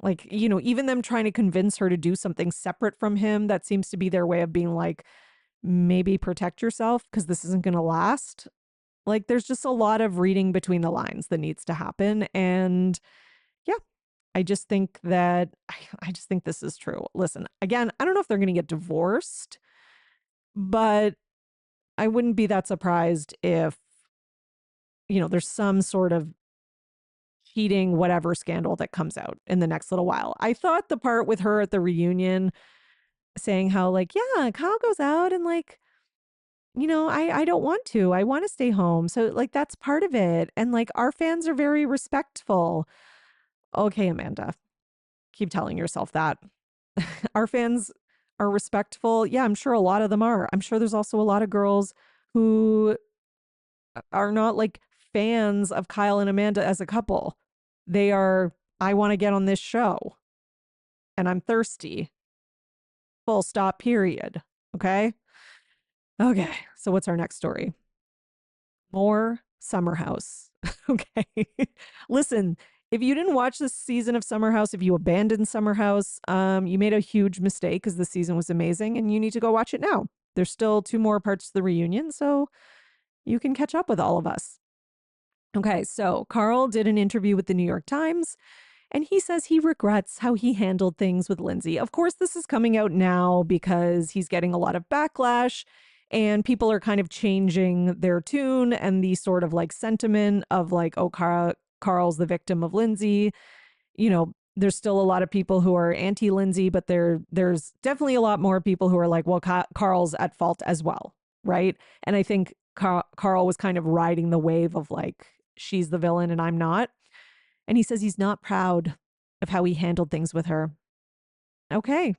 Speaker 1: like, even them trying to convince her to do something separate from him, that seems to be their way of being like, maybe protect yourself because this isn't going to last. Like, there's just a lot of reading between the lines that needs to happen. And yeah, I just think this is true. Listen, again, I don't know if they're going to get divorced, but I wouldn't be that surprised if, there's some sort of cheating, whatever scandal that comes out in the next little while. I thought the part with her at the reunion saying how, like, yeah, Kyle goes out and like, I don't want to. I want to stay home. So, like, that's part of it. And, like, our fans are very respectful. Okay, Amanda, keep telling yourself that. Our fans are respectful. Yeah, I'm sure a lot of them are. I'm sure there's also a lot of girls who are not like fans of Kyle and Amanda as a couple. They are, I want to get on this show and I'm thirsty. Full stop, period. Okay. Okay. So, what's our next story? More Summer House. Okay. Listen, if you didn't watch this season of Summer House, if you abandoned Summer House, you made a huge mistake because the season was amazing and you need to go watch it now. There's still 2 more parts to the reunion, so you can catch up with all of us. Okay, so Carl did an interview with the New York Times and he says he regrets how he handled things with Lindsay. Of course, this is coming out now because he's getting a lot of backlash and people are kind of changing their tune and the sort of like sentiment of like, oh, Carl's the victim of Lindsay. There's still a lot of people who are anti-Lindsay, but there's definitely a lot more people who are like, well, Carl's at fault as well, right? And I think Carl was kind of riding the wave of like, she's the villain and I'm not. And he says he's not proud of how he handled things with her. Okay.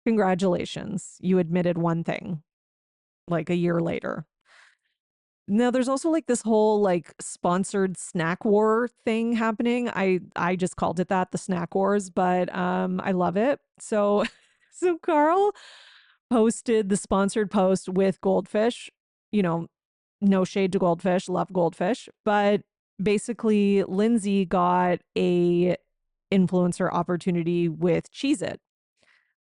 Speaker 1: Congratulations. You admitted one thing like a year later. Now there's also like this whole like sponsored snack war thing happening. I just called it that, the snack wars, but I love it. So so Carl posted the sponsored post with Goldfish, you know, no shade to Goldfish, love Goldfish, but basically Lindsay got a influencer opportunity with Cheez-It.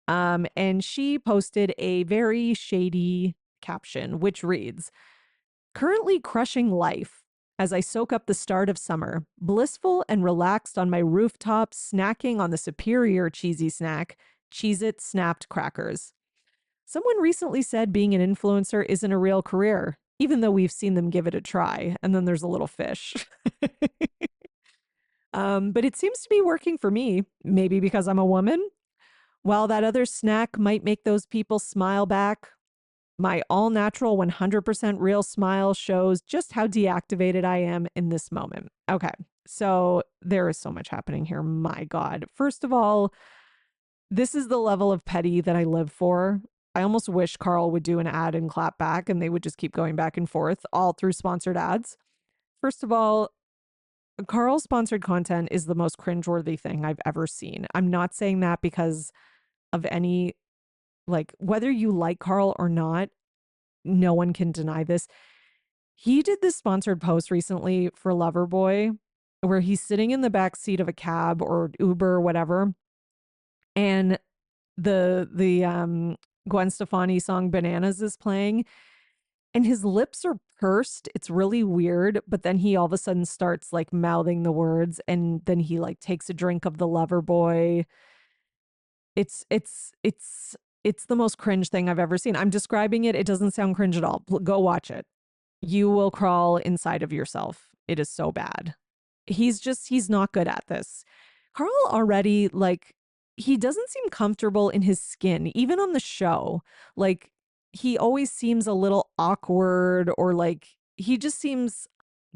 Speaker 1: And she posted a very shady caption, which reads, currently crushing life as I soak up the start of summer, blissful and relaxed on my rooftop, snacking on the superior cheesy snack, Cheez-It snapped crackers. Someone recently said being an influencer isn't a real career, even though we've seen them give it a try. And then there's a little fish. But it seems to be working for me, maybe because I'm a woman. While that other snack might make those people smile back, my all natural 100% real smile shows just how deactivated I am in this moment. Okay, so there is so much happening here. My God. First of all, this is the level of petty that I live for. I almost wish Carl would do an ad and clap back and they would just keep going back and forth all through sponsored ads. First of all, Carl's sponsored content is the most cringeworthy thing I've ever seen. I'm not saying that because of any, like, whether you like Carl or not, no one can deny this. He did this sponsored post recently for Loverboy where he's sitting in the back seat of a cab or Uber or whatever. And the Gwen Stefani song Bananas is playing. and his lips are pursed. It's really weird, but then he all of a sudden starts like mouthing the words, and then he like takes a drink of the lover boy. It's the most cringe thing I've ever seen. I'm describing it. It doesn't sound cringe at all. Go watch it. You will crawl inside of yourself. It is so bad. He's not good at this. Carl already, like, he doesn't seem comfortable in his skin, even on the show. Like, he always seems a little awkward, or like, he just seems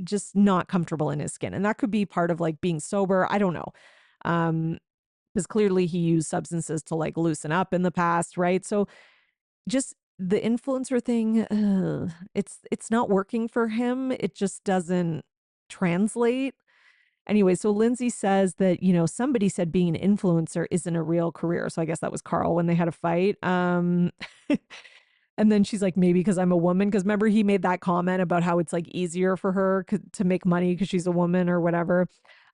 Speaker 1: just not comfortable in his skin. And that could be part of like being sober. I don't know. Because clearly he used substances to like loosen up in the past, right? So just the influencer thing, it's not working for him. It just doesn't translate. Anyway, so Lindsay says that, somebody said being an influencer isn't a real career. So I guess that was Carl when they had a fight. And then she's like, maybe because I'm a woman. Because remember, he made that comment about how it's like easier for her to make money because she's a woman or whatever.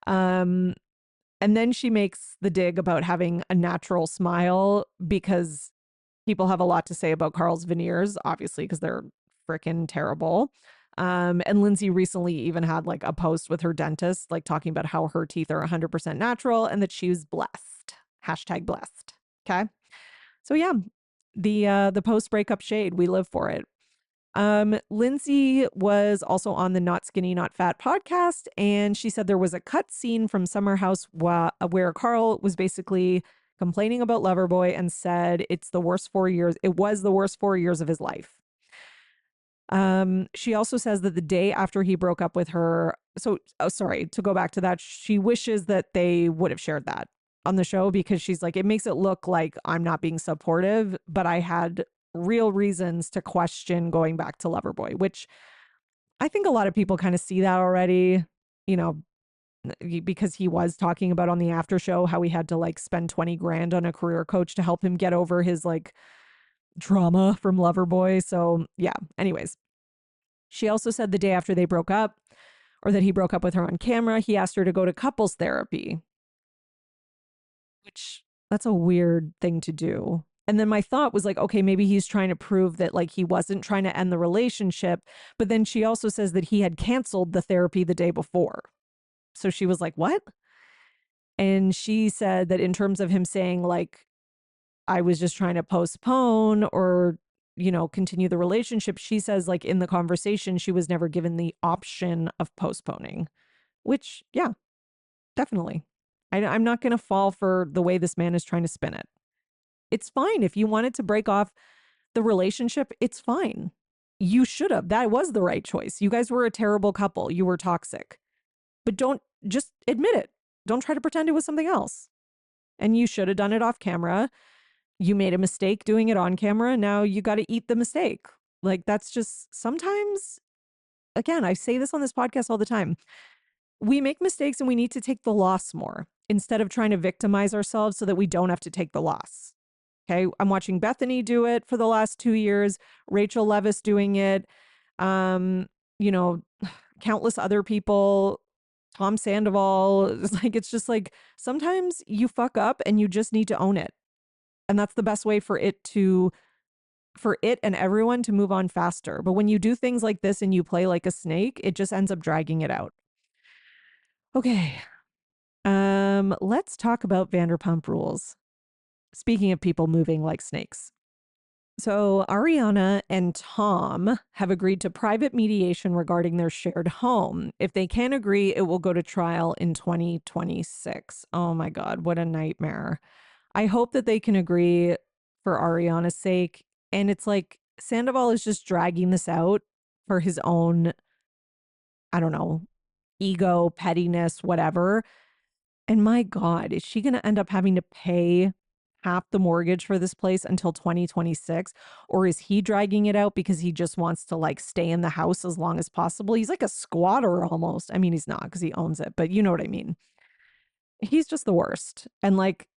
Speaker 1: Um, and then she makes the dig about having a natural smile because people have a lot to say about Carl's veneers, obviously, because they're freaking terrible. And Lindsay recently even had like a post with her dentist, like talking about how her teeth are 100% natural and that she was blessed. Hashtag blessed. Okay. So yeah, the post breakup shade, we live for it. Lindsay was also on the Not Skinny, Not Fat podcast, and she said there was a cut scene from Summer House where Carl was basically complaining about Loverboy and said it's the worst 4 years. It was the worst 4 years of his life. She also says that the day after he broke up with her, sorry, to go back to that, she wishes that they would have shared that on the show because she's like, it makes it look like I'm not being supportive, but I had real reasons to question going back to Loverboy, which I think a lot of people kind of see that already, because he was talking about on the after show how he had to like spend 20 grand on a career coach to help him get over his like trauma from Loverboy. So yeah, anyways, she also said the day after they broke up, or that he broke up with her on camera, he asked her to go to couples therapy, which that's a weird thing to do. And then my thought was like, okay, maybe he's trying to prove that like he wasn't trying to end the relationship. But then she also says that he had canceled the therapy the day before. So she was like, what? And she said that in terms of him saying like, I was just trying to postpone or, continue the relationship, she says like in the conversation, she was never given the option of postponing, which, yeah, definitely. I'm not going to fall for the way this man is trying to spin it. It's fine. If you wanted to break off the relationship, it's fine. You should have. That was the right choice. You guys were a terrible couple. You were toxic. But don't just admit it. Don't try to pretend it was something else. And you should have done it off camera. You made a mistake doing it on camera. Now you got to eat the mistake. Like that's just sometimes, again, I say this on this podcast all the time. We make mistakes and we need to take the loss more instead of trying to victimize ourselves so that we don't have to take the loss. Okay. I'm watching Bethany do it for the last 2 years, Rachel Leviss doing it, you know, countless other people, Tom Sandoval. It's just like sometimes you fuck up and you just need to own it. And that's the best way for it and everyone to move on faster. But when you do things like this and you play like a snake, it just ends up dragging it out. Okay. Let's talk about Vanderpump Rules. Speaking of people moving like snakes. So Ariana and Tom have agreed to private mediation regarding their shared home. If they can't agree, it will go to trial in 2026. Oh my God, what a nightmare. I hope that they can agree for Ariana's sake. And it's like Sandoval is just dragging this out for his own, I don't know, ego, pettiness, whatever. And my God, is she going to end up having to pay half the mortgage for this place until 2026? Or is he dragging it out because he just wants to like stay in the house as long as possible? He's like a squatter almost. I mean, he's not because he owns it, but you know what I mean. He's just the worst. And like,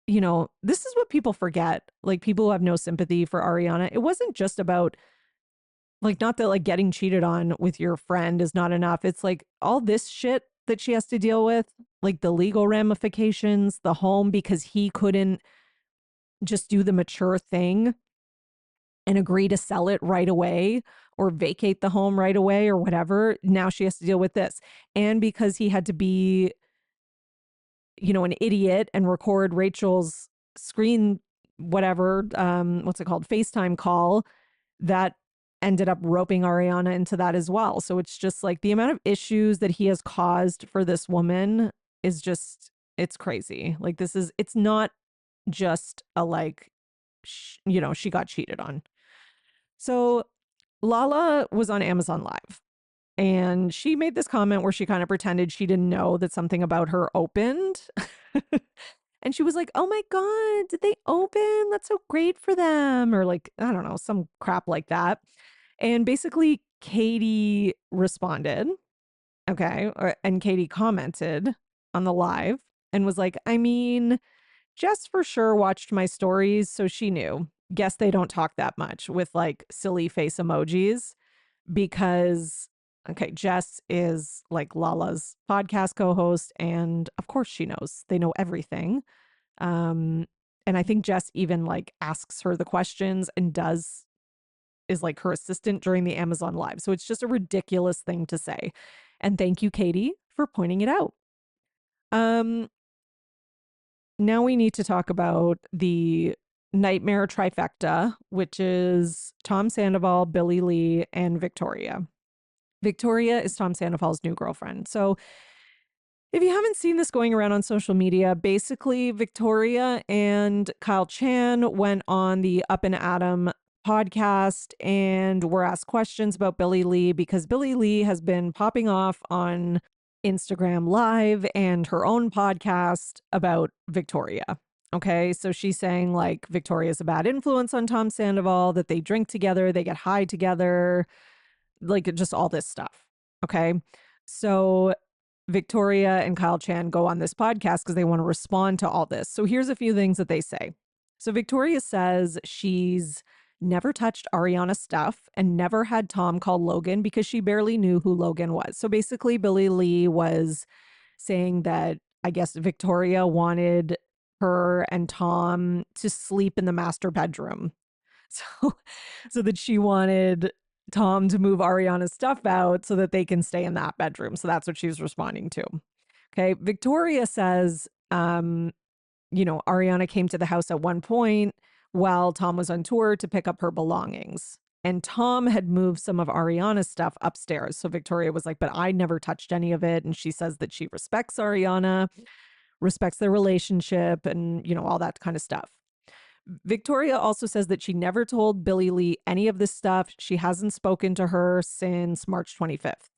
Speaker 1: this is what people forget. Like people who have no sympathy for Ariana. It wasn't just about like, not that like getting cheated on with your friend is not enough. It's like all this shit that she has to deal with, like the legal ramifications, the home, because he couldn't just do the mature thing. and agree to sell it right away or vacate the home right away or whatever. Now she has to deal with this. And because he had to be, an idiot and record Rachel's screen, whatever, what's it called? FaceTime call, that ended up roping Ariana into that as well. So it's just like the amount of issues that he has caused for this woman is just, it's crazy. Like it's not just a like, she got cheated on. So Lala was on Amazon Live and she made this comment where she kind of pretended she didn't know that something about her opened. And she was like, "Oh my God, did they open? That's so great for them." Or like, I don't know, some crap like that. And basically, Katie responded. Okay. And Katie commented on the live and was like, "I mean, Jess for sure watched my stories, so she knew. Guess they don't talk that much," with like silly face emojis because, okay, Jess is like Lala's podcast co-host, and of course she knows. They know everything. And I think Jess even like asks her the questions and is like her assistant during the Amazon Live. So it's just a ridiculous thing to say. And thank you, Katie, for pointing it out. Now we need to talk about the nightmare trifecta, which is Tom Sandoval, Billy Lee, and Victoria. Victoria is Tom Sandoval's new girlfriend. So if you haven't seen this going around on social media, basically Victoria and Kyle Chan went on the Up and Adam podcast and were asked questions about Billy Lee because Billy Lee has been popping off on Instagram Live and her own podcast about Victoria. Okay, so she's saying like Victoria's a bad influence on Tom Sandoval, that they drink together, they get high together, like just all this stuff. Okay, so Victoria and Kyle Chan go on this podcast because they want to respond to all this. So here's a few things that they say. So Victoria says she's never touched Ariana's stuff and never had Tom call Logan because she barely knew who Logan was. So basically, Billy Lee was saying that I guess Victoria wanted her and Tom to sleep in the master bedroom. So, so that she wanted Tom to move Ariana's stuff out so that they can stay in that bedroom. So that's what she's responding to. Okay. Victoria says, Ariana came to the house at one point while Tom was on tour to pick up her belongings. And Tom had moved some of Ariana's stuff upstairs. So Victoria was like, but I never touched any of it. And she says that she respects Ariana, respects their relationship, and, all that kind of stuff. Victoria also says that she never told Billy Lee any of this stuff. She hasn't spoken to her since March 25th.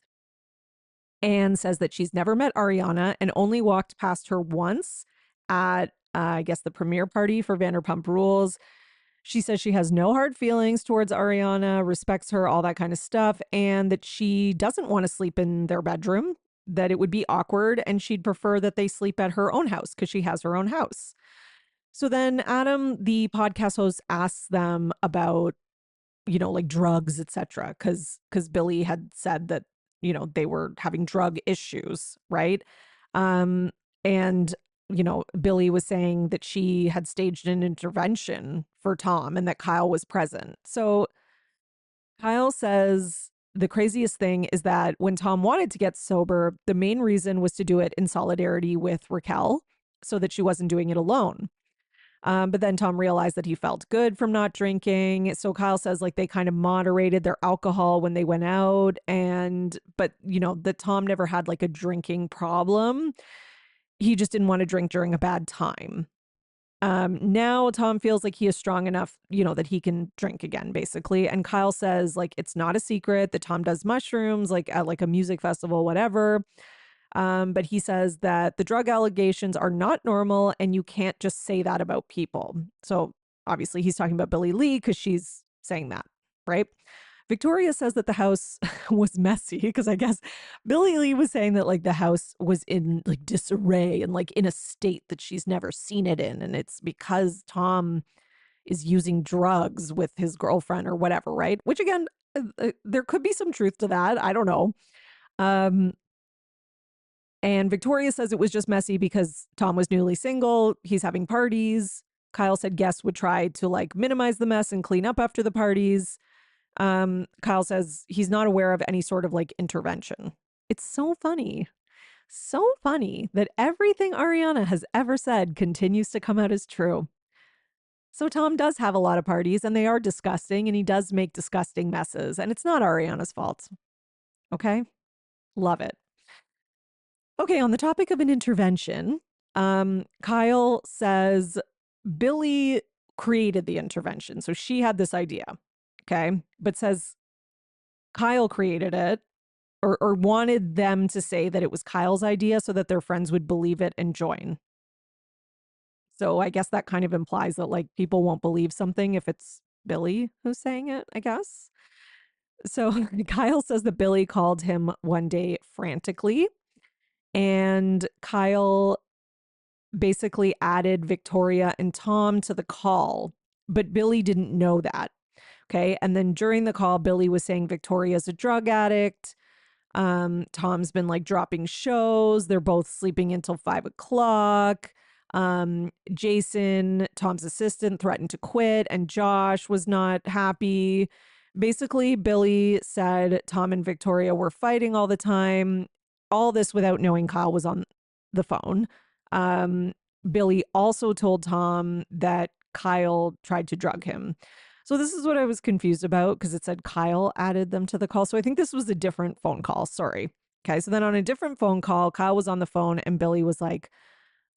Speaker 1: And says that she's never met Ariana and only walked past her once at, I guess, the premiere party for Vanderpump Rules. She says she has no hard feelings towards Ariana, respects her, all that kind of stuff, and that she doesn't want to sleep in their bedroom, that it would be awkward, and she'd prefer that they sleep at her own house because she has her own house. So then Adam, the podcast host, asks them about, like drugs, etc. Because Billy had said that, they were having drug issues, right? And, Billy was saying that she had staged an intervention for Tom and that Kyle was present. So Kyle says the craziest thing is that when Tom wanted to get sober, the main reason was to do it in solidarity with Raquel so that she wasn't doing it alone. But then Tom realized that he felt good from not drinking. So Kyle says like they kind of moderated their alcohol when they went out, but that Tom never had like a drinking problem. He just didn't want to drink during a bad time. Now Tom feels like he is strong enough, that he can drink again, basically. And Kyle says like it's not a secret that Tom does mushrooms like at like a music festival, whatever. But he says that the drug allegations are not normal and you can't just say that about people. So obviously he's talking about Billy Lee because she's saying that, right? Victoria says that the house was messy because I guess Billy Lee was saying that like the house was in like disarray and like in a state that she's never seen it in. And it's because Tom is using drugs with his girlfriend or whatever, right? Which again, there could be some truth to that. I don't know. And Victoria says it was just messy because Tom was newly single. He's having parties. Kyle said guests would try to like minimize the mess and clean up after the parties. Kyle says he's not aware of any sort of like intervention. It's so funny. So funny that everything Ariana has ever said continues to come out as true. So Tom does have a lot of parties and they are disgusting and he does make disgusting messes and it's not Ariana's fault. Okay? Love it. Okay, on the topic of an intervention, Kyle says Billy created the intervention. So she had this idea. Okay. But says Kyle created it or wanted them to say that it was Kyle's idea so that their friends would believe it and join. So I guess that kind of implies that like people won't believe something if it's Billy who's saying it, I guess. So Kyle says that Billy called him one day frantically, and Kyle basically added Victoria and Tom to the call, but Billy didn't know that. Okay. And then during the call, Billy was saying Victoria's a drug addict. Tom's been like dropping shows. They're both sleeping until 5 o'clock. Jason, Tom's assistant, threatened to quit, and Josh was not happy. Basically, Billy said Tom and Victoria were fighting all the time. All this without knowing Kyle was on the phone. Billy also told Tom that Kyle tried to drug him. So this is what I was confused about because it said Kyle added them to the call. So I think this was a different phone call. Sorry. Okay. So then on a different phone call, Kyle was on the phone and Billy was like,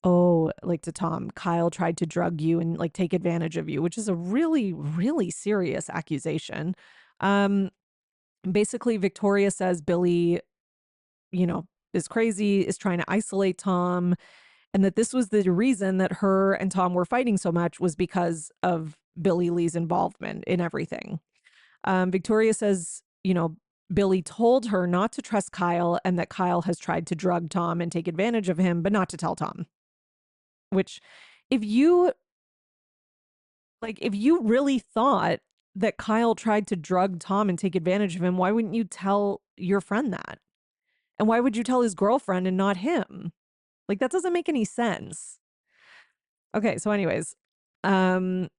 Speaker 1: oh, like to Tom, Kyle tried to drug you and like take advantage of you, which is a really, really serious accusation. Basically, Victoria says Billy, is crazy, is trying to isolate Tom, and that this was the reason that her and Tom were fighting so much was because of Billy Lee's involvement in everything. Victoria says, Billy told her not to trust Kyle and that Kyle has tried to drug Tom and take advantage of him, but not to tell Tom. Which, if you really thought that Kyle tried to drug Tom and take advantage of him, why wouldn't you tell your friend that? And why would you tell his girlfriend and not him? Like, that doesn't make any sense. Okay, so anyways, where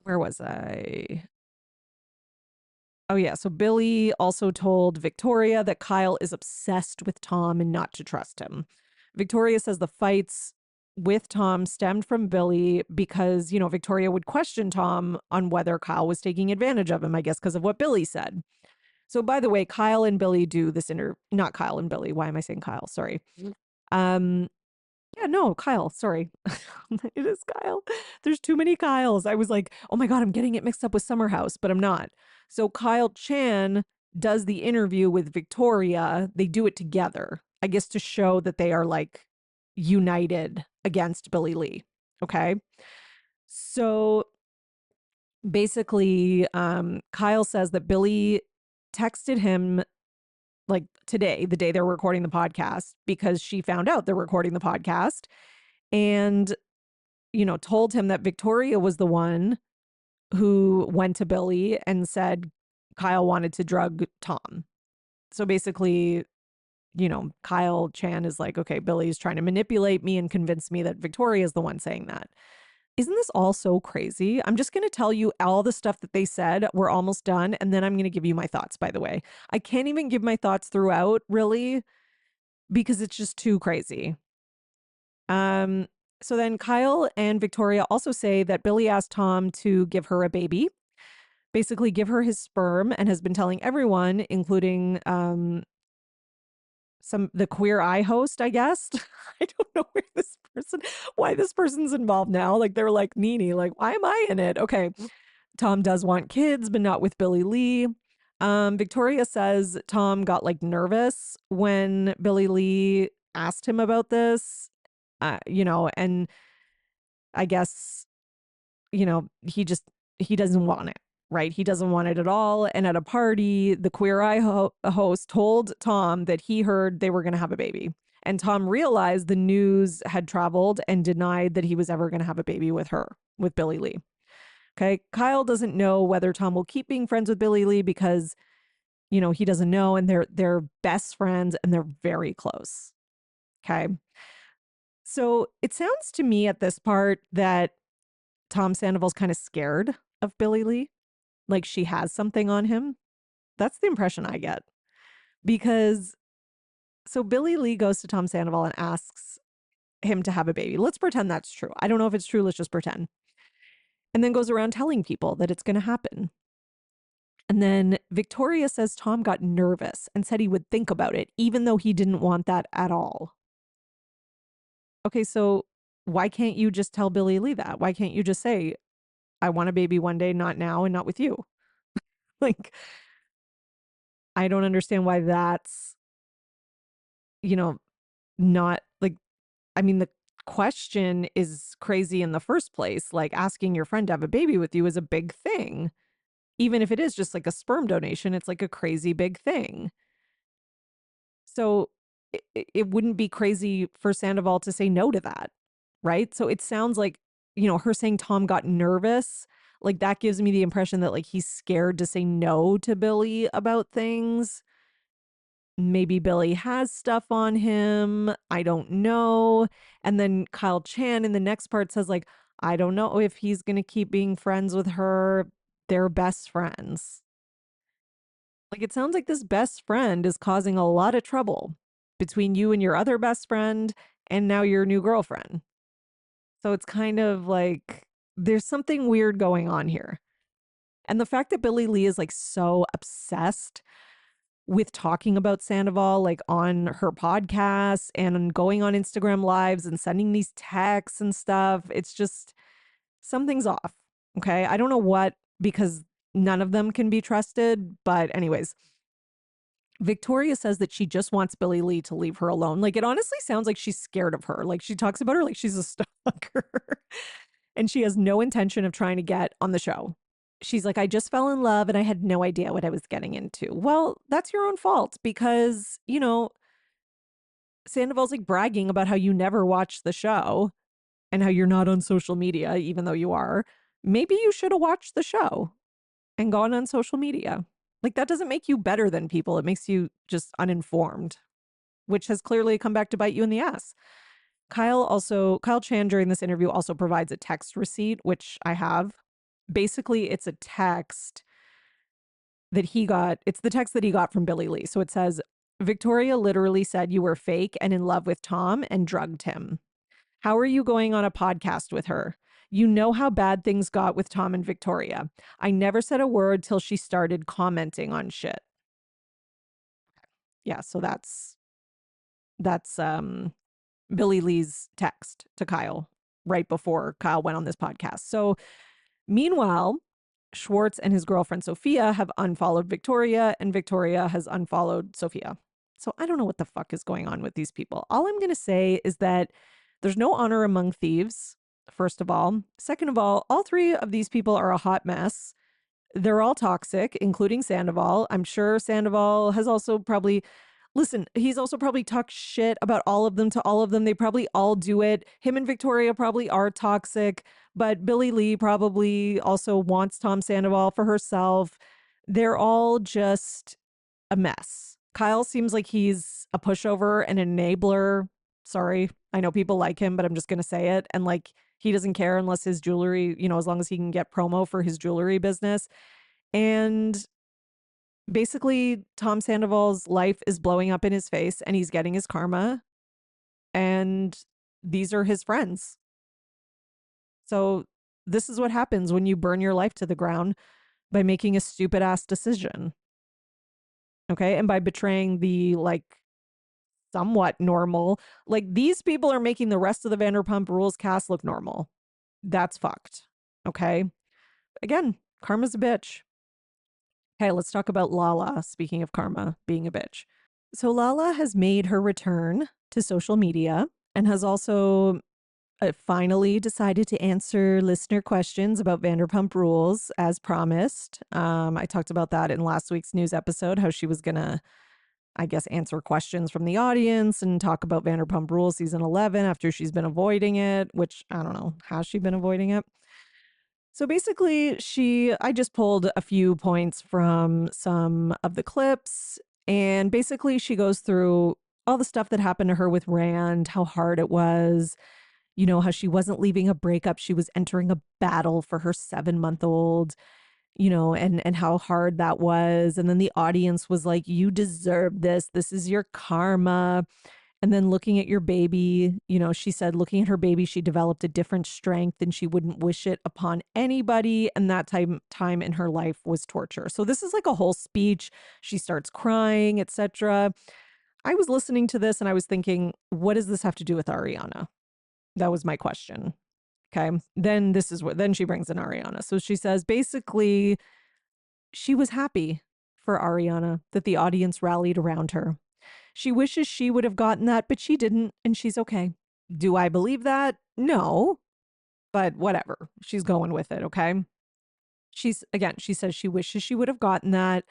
Speaker 1: was I? Oh yeah, so Billy also told Victoria that Kyle is obsessed with Tom and not to trust him. Victoria says the fights with Tom stemmed from Billy because, Victoria would question Tom on whether Kyle was taking advantage of him, I guess, because of what Billy said. So by the way, Kyle and Billy do this not Kyle and Billy. Why am I saying Kyle? Sorry. Yeah, no, Kyle. Sorry. It is Kyle. There's too many Kyles. I was like, oh my God, I'm getting it mixed up with Summer House, but I'm not. So Kyle Chan does the interview with Victoria. They do it together, I guess, to show that they are like united against Billy Lee. Okay. So basically, Kyle says that Billy texted him like today, the day they're recording the podcast, because she found out they're recording the podcast and, told him that Victoria was the one who went to Billy and said Kyle wanted to drug Tom. So basically, Kyle Chan is like, okay, Billy's trying to manipulate me and convince me that Victoria is the one saying that. Isn't this all so crazy? I'm just going to tell you all the stuff that they said. We're almost done. And then I'm going to give you my thoughts, by the way. I can't even give my thoughts throughout, really, because it's just too crazy. So then Kyle and Victoria also say that Billy asked Tom to give her a baby, basically give her his sperm, and has been telling everyone, including the Queer Eye host, I guess. I don't know why this person's involved now. Like they're like, Nene, like, why am I in it? Okay. Tom does want kids, but not with Billy Lee. Victoria says Tom got like nervous when Billy Lee asked him about this, and I guess, he doesn't want it. Right. He doesn't want it at all. And at a party, the Queer Eye host told Tom that he heard they were going to have a baby. And Tom realized the news had traveled and denied that he was ever going to have a baby with Billy Lee. Okay. Kyle doesn't know whether Tom will keep being friends with Billy Lee because, he doesn't know. And they're best friends and they're very close. Okay. So it sounds to me at this part that Tom Sandoval's kind of scared of Billy Lee, like she has something on him. That's the impression I get. Because so Billy Lee goes to Tom Sandoval and asks him to have a baby. Let's pretend that's true. I don't know if it's true. Let's just pretend. And then goes around telling people that it's going to happen. And then Victoria says Tom got nervous and said he would think about it, even though he didn't want that at all. Okay, so why can't you just tell Billy Lee that? Why can't you just say, I want a baby one day, not now, and not with you? Like, I don't understand why that's, not like, I mean, the question is crazy in the first place. Like, asking your friend to have a baby with you is a big thing. Even if it is just like a sperm donation, it's like a crazy big thing. So it wouldn't be crazy for Sandoval to say no to that, right? So it sounds like, her saying Tom got nervous, like that gives me the impression that like he's scared to say no to Billy about things. Maybe Billy has stuff on him. I don't know. And then Kyle Chan in the next part says like, I don't know if he's going to keep being friends with her. They're best friends. Like it sounds like this best friend is causing a lot of trouble between you and your other best friend and now your new girlfriend. So it's kind of like there's something weird going on here. And the fact that Billy Lee is like so obsessed with talking about Sandoval, like on her podcast and going on Instagram lives and sending these texts and stuff, it's just something's off. Okay. I don't know what, because none of them can be trusted. But, anyways, Victoria says that she just wants Billy Lee to leave her alone. Like, it honestly sounds like she's scared of her. Like, she talks about her like she's a stalker and she has no intention of trying to get on the show. She's like, I just fell in love and I had no idea what I was getting into. Well, that's your own fault because, Sandoval's like bragging about how you never watched the show and how you're not on social media, even though you are. Maybe you should have watched the show and gone on social media. Like that doesn't make you better than people. It makes you just uninformed, which has clearly come back to bite you in the ass. Kyle Chan during this interview also provides a text receipt, which I have. Basically, it's a text that he got. It's the text that he got from Billy Lee. So it says, Victoria literally said you were fake and in love with Tom and drugged him. How are you going on a podcast with her? You know how bad things got with Tom and Victoria. I never said a word till she started commenting on shit. Yeah, so that's Billy Lee's text to Kyle right before Kyle went on this podcast. So meanwhile, Schwartz and his girlfriend Sophia have unfollowed Victoria and Victoria has unfollowed Sophia. So I don't know what the fuck is going on with these people. All I'm going to say is that there's no honor among thieves, first of all. Second of all three of these people are a hot mess. They're all toxic, including Sandoval. I'm sure Sandoval has also probably, he's also probably talked shit about all of them to all of them. They probably all do it. Him and Victoria probably are toxic, but Billy Lee probably also wants Tom Sandoval for herself. They're all just a mess. Kyle seems like he's a pushover, an enabler. Sorry, I know people like him, but I'm just going to say it. And like, he doesn't care unless his jewelry, as long as he can get promo for his jewelry business. And basically, Tom Sandoval's life is blowing up in his face and he's getting his karma. And these are his friends. So this is what happens when you burn your life to the ground by making a stupid ass decision. Okay. And by betraying the somewhat normal, like these people are making the rest of the Vanderpump Rules cast look normal. That's fucked. Okay. Again, karma's a bitch. Okay, let's talk about Lala. Speaking of karma being a bitch. So Lala has made her return to social media and has also finally decided to answer listener questions about Vanderpump Rules as promised. I talked about that in last week's news episode, how she was going to, I guess, answer questions from the audience and talk about Vanderpump Rules season 11 after she's been avoiding it, which I don't know. Has she been avoiding it? So basically, I just pulled a few points from some of the clips. And basically, she goes through all the stuff that happened to her with Rand, how hard it was, you know, how she wasn't leaving a breakup, she was entering a battle for her 7-month-old, you know, and how hard that was. And then the audience was like, you deserve this. This is your karma. And then looking at your baby, you know, she said looking at her baby, she developed a different strength and she wouldn't wish it upon anybody. And that time in her life was torture. So this is like a whole speech. She starts crying, etc. I was listening to this and I was thinking, what does this have to do with Ariana? That was my question. Okay. Then she brings in Ariana. So she says basically she was happy for Ariana that the audience rallied around her. She wishes she would have gotten that, but she didn't, and she's okay. Do I believe that? No, but whatever. She's going with it, okay? She says she wishes she would have gotten that.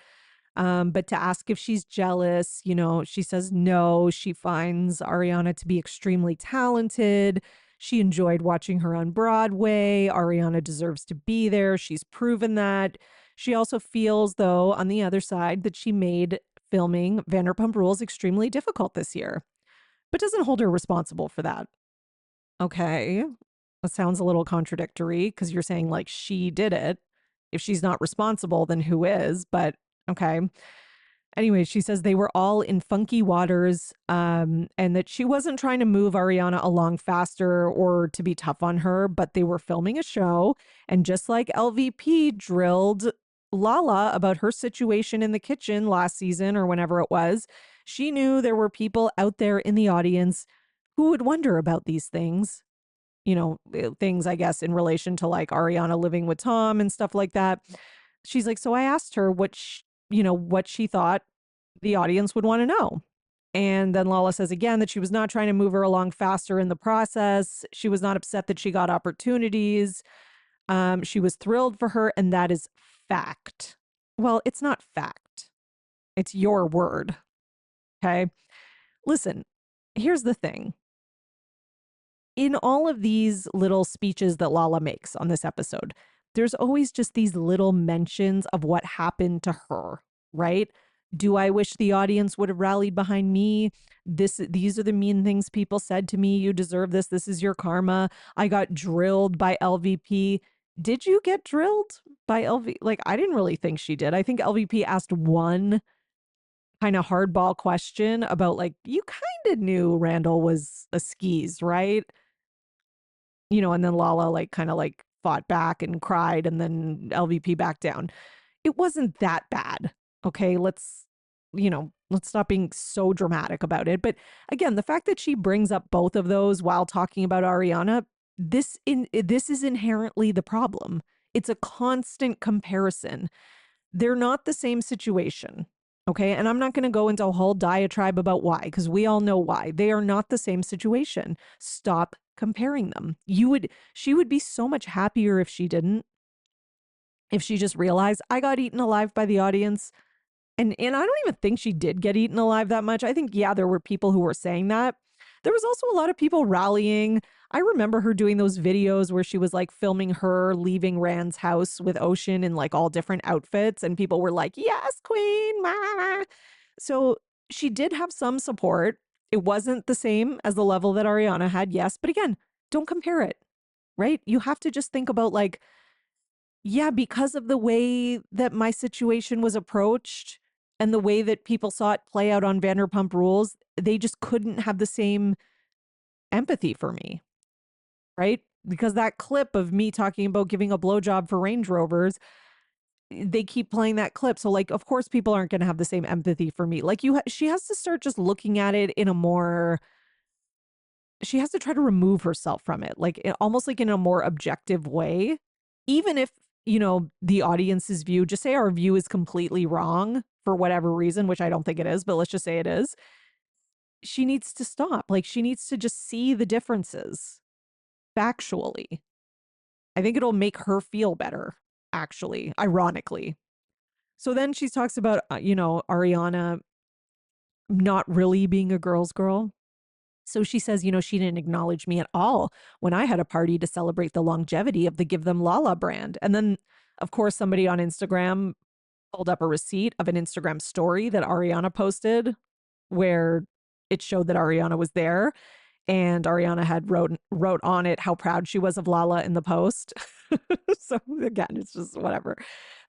Speaker 1: But to ask if she's jealous, you know, she says no. She finds Ariana to be extremely talented. She enjoyed watching her on Broadway. Ariana deserves to be there. She's proven that. She also feels, though, on the other side, that she made filming Vanderpump Rules extremely difficult this year, but doesn't hold her responsible for that. Okay. That sounds a little contradictory because you're saying like she did it. If she's not responsible, then who is? But okay. Anyway, she says they were all in funky waters, and that she wasn't trying to move Ariana along faster or to be tough on her, but they were filming a show. And just like LVP drilled Lala about her situation in the kitchen last season or whenever it was, she knew there were people out there in the audience who would wonder about these things. You know, things, I guess, in relation to like Ariana living with Tom and stuff like that. She's like, so I asked her what she thought the audience would want to know. And then Lala says again that she was not trying to move her along faster in the process. She was not upset that she got opportunities. She was thrilled for her, and that is fact. Well, it's not fact. It's your word. Okay. Listen, here's the thing. In all of these little speeches that Lala makes on this episode, there's always just these little mentions of what happened to her, right? Do I wish the audience would have rallied behind me? These are the mean things people said to me. You deserve this. This is your karma. I got drilled by LVP. Did you get drilled by LVP? Like, I didn't really think she did. I think LVP asked one kind of hardball question about like, you kind of knew Randall was a skis, right? You know, and then Lala like kind of like fought back and cried, and then LVP backed down. It wasn't that bad. Okay, let's stop being so dramatic about it. But again, the fact that she brings up both of those while talking about Ariana, this is inherently the problem. It's a constant comparison. They're not the same situation. Okay. And I'm not going to go into a whole diatribe about why, because we all know why. They are not the same situation. Stop comparing them. She would be so much happier if she didn't, if she just realized I got eaten alive by the audience. And I don't even think she did get eaten alive that much. I think, yeah, there were people who were saying that. There was also a lot of people rallying. I remember her doing those videos where she was like filming her leaving Rand's house with Ocean in like all different outfits. And people were like, yes, queen. Ma. So she did have some support. It wasn't the same as the level that Ariana had, yes. But again, don't compare it, right? You have to just think about like, yeah, because of the way that my situation was approached and the way that people saw it play out on Vanderpump Rules, they just couldn't have the same empathy for me, right? Because that clip of me talking about giving a blowjob for Range Rovers, they keep playing that clip. So like, of course, people aren't going to have the same empathy for me. Like she has to start just looking at it in a more, she has to try to remove herself from it, like almost like in a more objective way, even if, you know, the audience's view, just say our view is completely wrong for whatever reason, which I don't think it is, but let's just say it is. She needs to stop. Like she needs to just see the differences factually. I think it'll make her feel better, actually, ironically. So then she talks about, Ariana not really being a girl's girl. So she says, you know, she didn't acknowledge me at all when I had a party to celebrate the longevity of the Give Them Lala brand. And then, of course, somebody on Instagram pulled up a receipt of an Instagram story that Ariana posted where it showed that Ariana was there. And Ariana had wrote on it how proud she was of Lala in the post. So again, it's just whatever.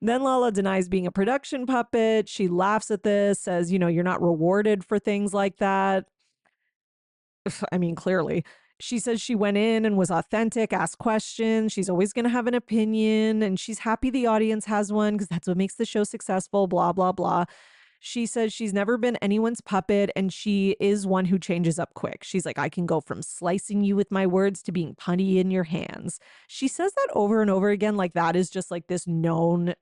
Speaker 1: Then Lala denies being a production puppet. She laughs at this, says, you're not rewarded for things like that. I mean, clearly. She says she went in and was authentic, asked questions. She's always going to have an opinion, and she's happy the audience has one because that's what makes the show successful, blah, blah, blah. She says she's never been anyone's puppet, and she is one who changes up quick. She's like, I can go from slicing you with my words to being punny in your hands. She says that over and over again, like that is just like this known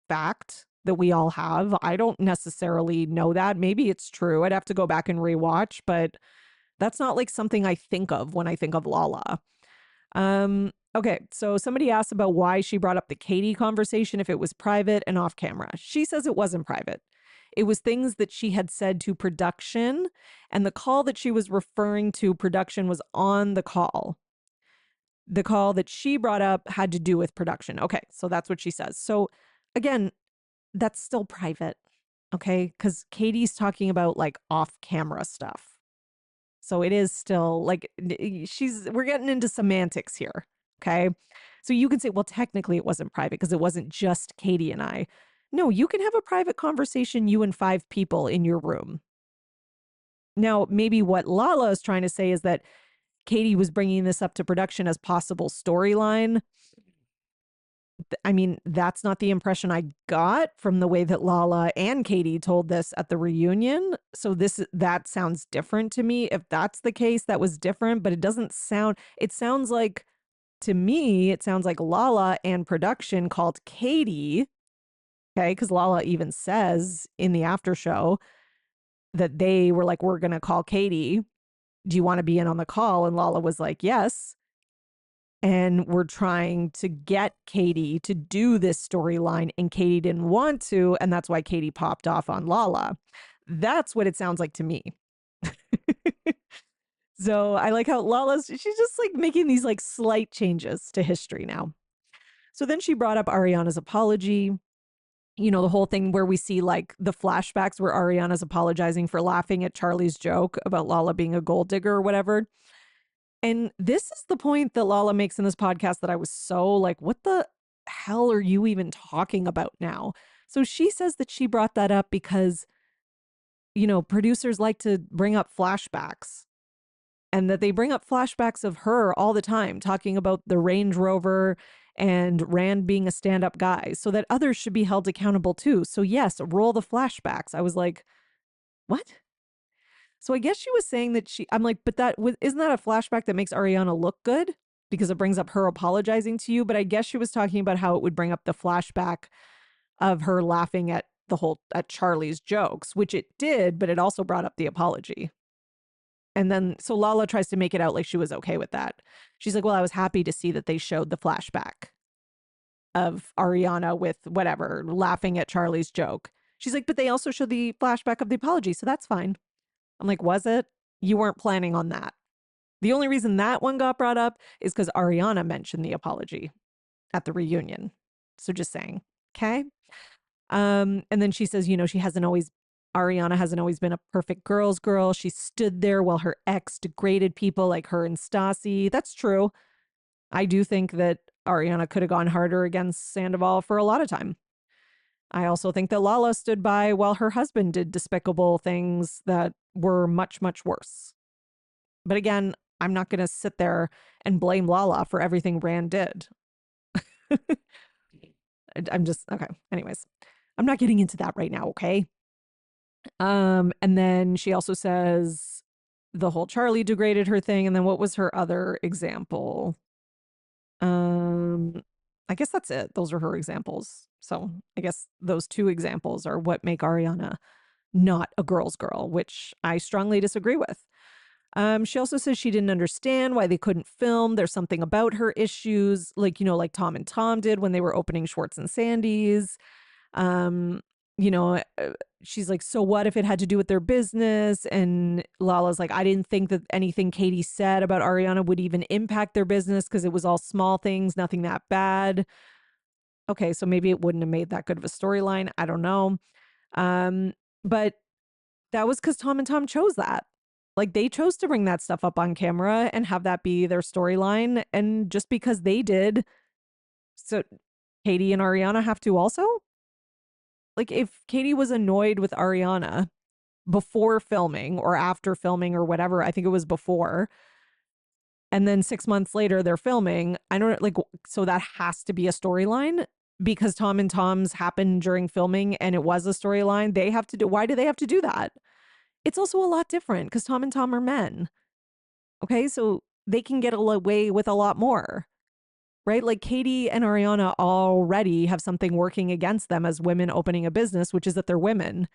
Speaker 1: fact that we all have. I don't necessarily know that. Maybe it's true. I'd have to go back and rewatch, but that's not like something I think of when I think of Lala. Okay, so somebody asked about why she brought up the Katie conversation if it was private and off camera. She says it wasn't private. It was things that she had said to production, and the call that she was referring to, production was on the call. The call that she brought up had to do with production. Okay, so that's what she says. So again, that's still private, okay? Because Katie's talking about like off camera stuff. So it is still like we're getting into semantics here. Okay. So you can say, well, technically it wasn't private because it wasn't just Katie and I. No, you can have a private conversation, you and 5 people in your room. Now, maybe what Lala is trying to say is that Katie was bringing this up to production as possible storyline. I mean, that's not the impression I got from the way that Lala and Katie told this at the reunion. So that sounds different to me. If that's the case, that was different, but it sounds like, to me, it sounds like Lala and production called Katie. Okay. Cause Lala even says in the after show that they were like, we're going to call Katie. Do you want to be in on the call? And Lala was like, yes. And we're trying to get Katie to do this storyline, and Katie didn't want to, and that's why Katie popped off on Lala. That's what it sounds like to me. So I like how she's just like making these like slight changes to history now. So then she brought up Ariana's apology. The whole thing where we see like the flashbacks where Ariana's apologizing for laughing at Charlie's joke about Lala being a gold digger or whatever. And this is the point that Lala makes in this podcast that I was so like, what the hell are you even talking about now? So she says that she brought that up because, producers like to bring up flashbacks, and that they bring up flashbacks of her all the time, talking about the Range Rover and Rand being a stand-up guy, so that others should be held accountable too. So yes, roll the flashbacks. I was like, what? So I guess she was saying that I'm like, but isn't that a flashback that makes Ariana look good because it brings up her apologizing to you? But I guess she was talking about how it would bring up the flashback of her laughing at at Charlie's jokes, which it did, but it also brought up the apology. And then, so Lala tries to make it out like she was okay with that. She's like, well, I was happy to see that they showed the flashback of Ariana with whatever, laughing at Charlie's joke. She's like, but they also showed the flashback of the apology, so that's fine. I'm like, was it? You weren't planning on that. The only reason that one got brought up is because Ariana mentioned the apology at the reunion. So just saying. Okay. And then she says, Ariana hasn't always been a perfect girl's girl. She stood there while her ex degraded people like her and Stassi. That's true. I do think that Ariana could have gone harder against Sandoval for a lot of time. I also think that Lala stood by while her husband did despicable things that were much, much worse. But again, I'm not going to sit there and blame Lala for everything Rand did. I'm just, okay. Anyways, I'm not getting into that right now, okay? And then she also says the whole Charlie degraded her thing. And then what was her other example? I guess that's it. Those are her examples. So I guess those 2 examples are what make Ariana not a girl's girl, which I strongly disagree with. She also says she didn't understand why they couldn't film. There's something about her issues, like, like Tom and Tom did when they were opening Schwartz and Sandy's. She's like, so what if it had to do with their business? And Lala's like, I didn't think that anything Katie said about Ariana would even impact their business because it was all small things, nothing that bad. Okay, so maybe it wouldn't have made that good of a storyline. I don't know. But that was because Tom and Tom chose that. Like they chose to bring that stuff up on camera and have that be their storyline. And just because they did, so Katie and Ariana have to also? Like if Katie was annoyed with Ariana before filming or after filming or whatever, I think it was before, and then 6 months later they're filming, I don't like, so that has to be a storyline because Tom and Tom's happened during filming and it was a storyline. They have to do, why do they have to do that? It's also a lot different because Tom and Tom are men. Okay. So they can get away with a lot more, right? Like Katie and Ariana already have something working against them as women opening a business, which is that they're women.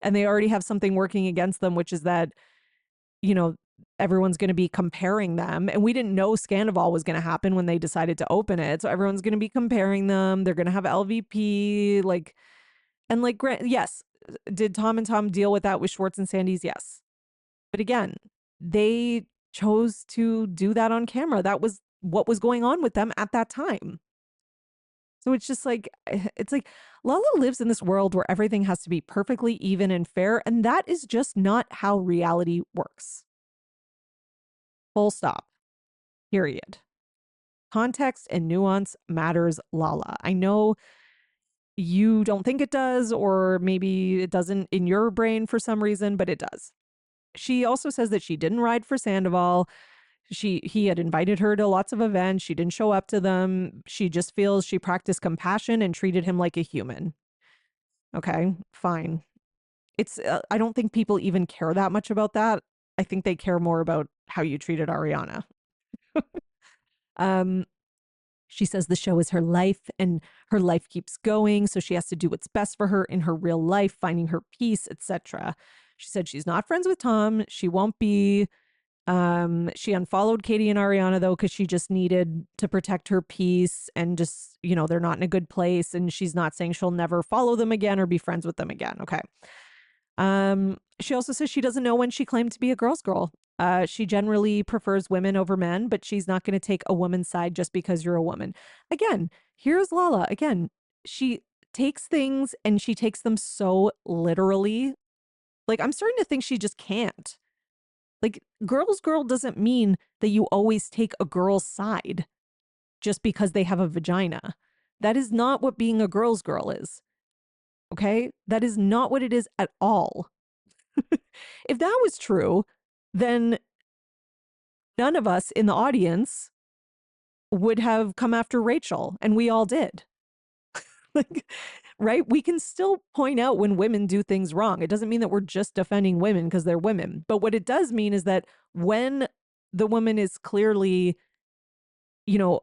Speaker 1: And they already have something working against them, which is that, you know, everyone's going to be comparing them. And we didn't know Scandival was going to happen when they decided to open it. So everyone's going to be comparing them. They're going to have LVP, like, and like, yes, did Tom and Tom deal with that with Schwartz and Sandy's? Yes. But again, they chose to do that on camera. That was what was going on with them at that time. So it's like Lala lives in this world where everything has to be perfectly even and fair. And that is just not how reality works. Full stop. Period. Context and nuance matters, Lala. I know you don't think it does, or maybe it doesn't in your brain for some reason, but it does. She also says that she didn't ride for Sandoval. He had invited her to lots of events. She didn't show up to them. She just feels she practiced compassion and treated him like a human. Okay, fine. It's I don't think people even care that much about that. I think they care more about how you treated Ariana. um She says the show is her life and her life keeps going, so she has to do what's best for her in her real life, finding her peace, etc. She said she's not friends with Tom. She won't be. She unfollowed Katie and Ariana though because she just needed to protect her peace and just, you know, they're not in a good place, and she's not saying she'll never follow them again or be friends with them again. Okay. She also says she doesn't know when she claimed to be a girl's girl. She generally prefers women over men, but she's not going to take a woman's side just because you're a woman. Again, here's Lala. Again, she takes things and she takes them so literally. Like, I'm starting to think she just can't. Like, girl's girl doesn't mean that you always take a girl's side just because they have a vagina. That is not what being a girl's girl is. Okay? That is not what it is at all. If that was true, then none of us in the audience would have come after Rachel, and we all did. Like, right? We can still point out when women do things wrong. It doesn't mean that we're just defending women because they're women. But what it does mean is that when the woman is clearly, you know,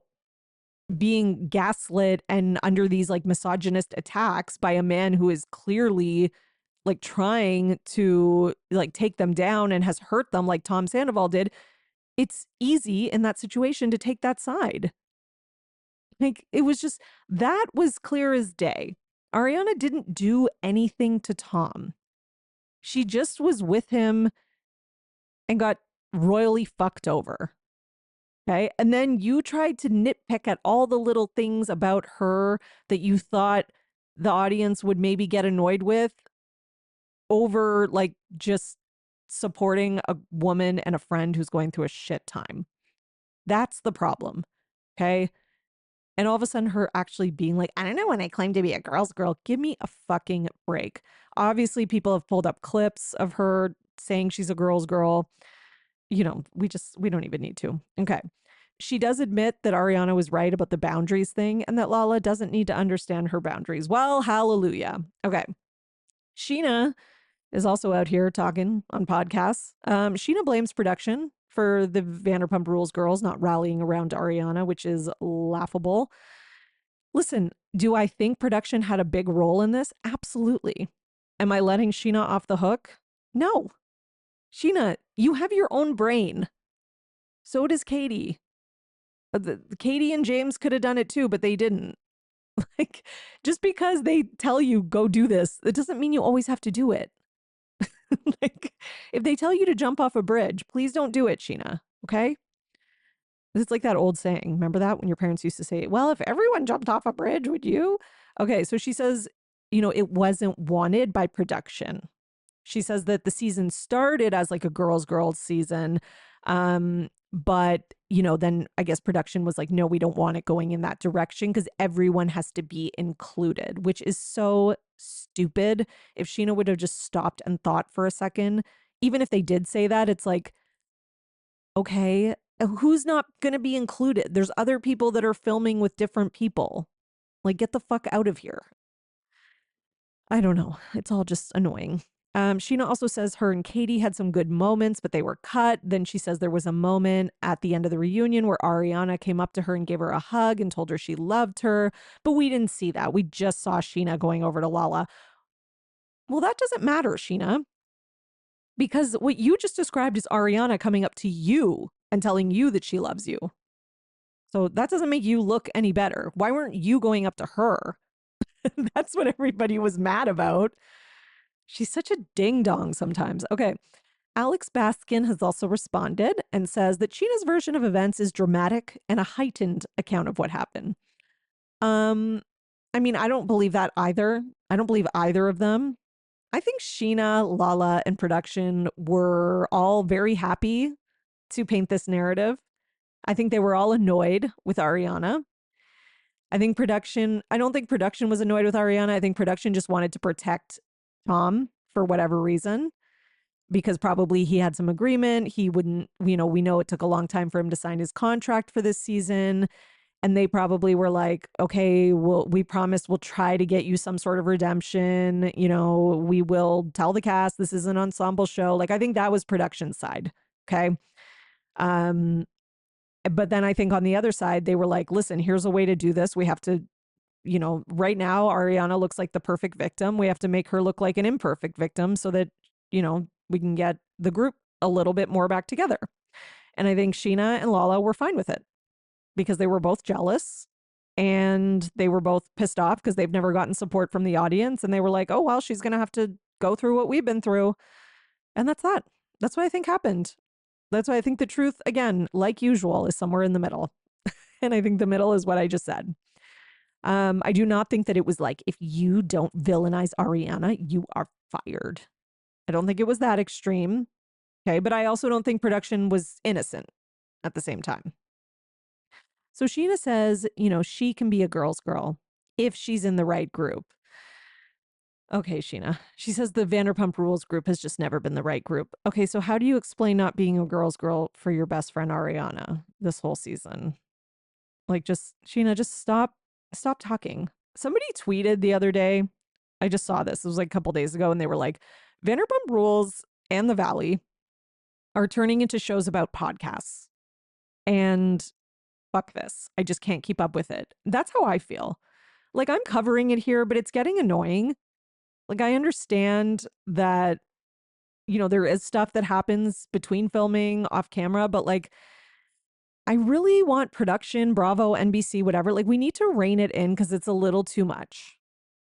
Speaker 1: being gaslit and under these like misogynist attacks by a man who is clearly like trying to like take them down and has hurt them like Tom Sandoval did, it's easy in that situation to take that side. Like it was just, that was clear as day. Ariana didn't do anything to Tom. She just was with him and got royally fucked over. Okay. And then you tried to nitpick at all the little things about her that you thought the audience would maybe get annoyed with over like just supporting a woman and a friend who's going through a shit time. That's the problem. Okay. And all of a sudden her actually being like, I don't know when I claim to be a girl's girl. Give me a fucking break. Obviously, people have pulled up clips of her saying she's a girl's girl. You know, we don't even need to. Okay. She does admit that Ariana was right about the boundaries thing and that Lala doesn't need to understand her boundaries. Well, hallelujah. Okay. Sheena is also out here talking on podcasts. Sheena blames production for the Vanderpump Rules girls not rallying around Ariana, which is laughable. Listen, do I think production had a big role in this? Absolutely. Am I letting Sheena off the hook? No. Sheena, you have your own brain. So does Katie. Katie and James could have done it too, but they didn't. Like, just because they tell you go do this, it doesn't mean you always have to do it. Like, if they tell you to jump off a bridge, please don't do it, Sheena. Okay? It's like that old saying. Remember that when your parents used to say, well, if everyone jumped off a bridge, would you? Okay, so she says, you know, it wasn't wanted by production. She says that the season started as like a girls season. But, then I guess production was like, no, we don't want it going in that direction because everyone has to be included, which is so stupid. If Sheena would have just stopped and thought for a second, even if they did say that, it's like, okay, who's not going to be included? There's other people that are filming with different people. Like, get the fuck out of here. I don't know. It's all just annoying. Sheena also says her and Katie had some good moments, but they were cut. Then she says there was a moment at the end of the reunion where Ariana came up to her and gave her a hug and told her she loved her. But we didn't see that. We just saw Sheena going over to Lala. Well, that doesn't matter, Sheena, because what you just described is Ariana coming up to you and telling you that she loves you. So that doesn't make you look any better. Why weren't you going up to her? That's what everybody was mad about. She's such a ding dong sometimes. Okay. Alex Baskin has also responded and says that Sheena's version of events is dramatic and a heightened account of what happened. I mean, I don't believe that either. I don't believe either of them. I think Sheena, Lala, and production were all very happy to paint this narrative. I think they were all annoyed with Ariana. I don't think production was annoyed with Ariana. I think production just wanted to protect Tom for whatever reason, because probably he had some agreement. He wouldn't, we know it took a long time for him to sign his contract for this season. And they probably were like, okay, we promise we'll try to get you some sort of redemption. We will tell the cast this is an ensemble show. Like, I think that was production side. Okay. But then I think on the other side, they were like, listen, here's a way to do this. We have to, right now, Ariana looks like the perfect victim. We have to make her look like an imperfect victim so that, we can get the group a little bit more back together. And I think Sheena and Lala were fine with it because they were both jealous and they were both pissed off because they've never gotten support from the audience. And they were like, oh, well, she's going to have to go through what we've been through. And that's that. That's what I think happened. That's why I think the truth, again, like usual, is somewhere in the middle. And I think the middle is what I just said. I do not think that it was like, if you don't villainize Ariana, you are fired. I don't think it was that extreme. Okay. But I also don't think production was innocent at the same time. So Sheena says, she can be a girl's girl if she's in the right group. Okay, Sheena. She says the Vanderpump Rules group has just never been the right group. Okay, so how do you explain not being a girl's girl for your best friend Ariana this whole season? Like, Sheena, just stop talking. Somebody tweeted the other day. I just saw this. It was like a couple days ago, and they were like, Vanderpump Rules and The Valley are turning into shows about podcasts. And fuck this. I just can't keep up with it. That's how I feel. Like, I'm covering it here, but it's getting annoying. Like, I understand that, there is stuff that happens between filming off camera, but like, I really want production, Bravo, NBC, whatever. Like, we need to rein it in because it's a little too much.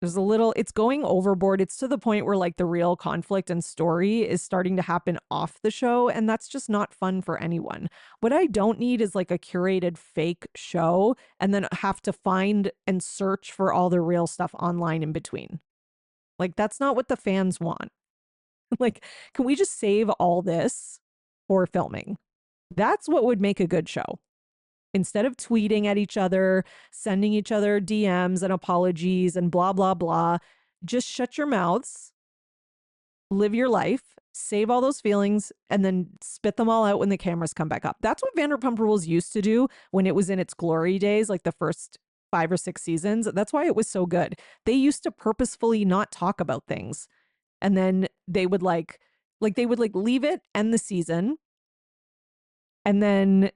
Speaker 1: It's going overboard. It's to the point where like the real conflict and story is starting to happen off the show. And that's just not fun for anyone. What I don't need is like a curated fake show and then have to find and search for all the real stuff online in between. Like, that's not what the fans want. Like, can we just save all this for filming? That's what would make a good show. Instead of tweeting at each other, sending each other DMs and apologies and blah, blah, blah, just shut your mouths, live your life, save all those feelings, and then spit them all out when the cameras come back up. That's what Vanderpump Rules used to do when it was in its glory days, like the first 5 or 6 seasons. That's why it was so good. They used to purposefully not talk about things. And then they would leave it, end the season. And then,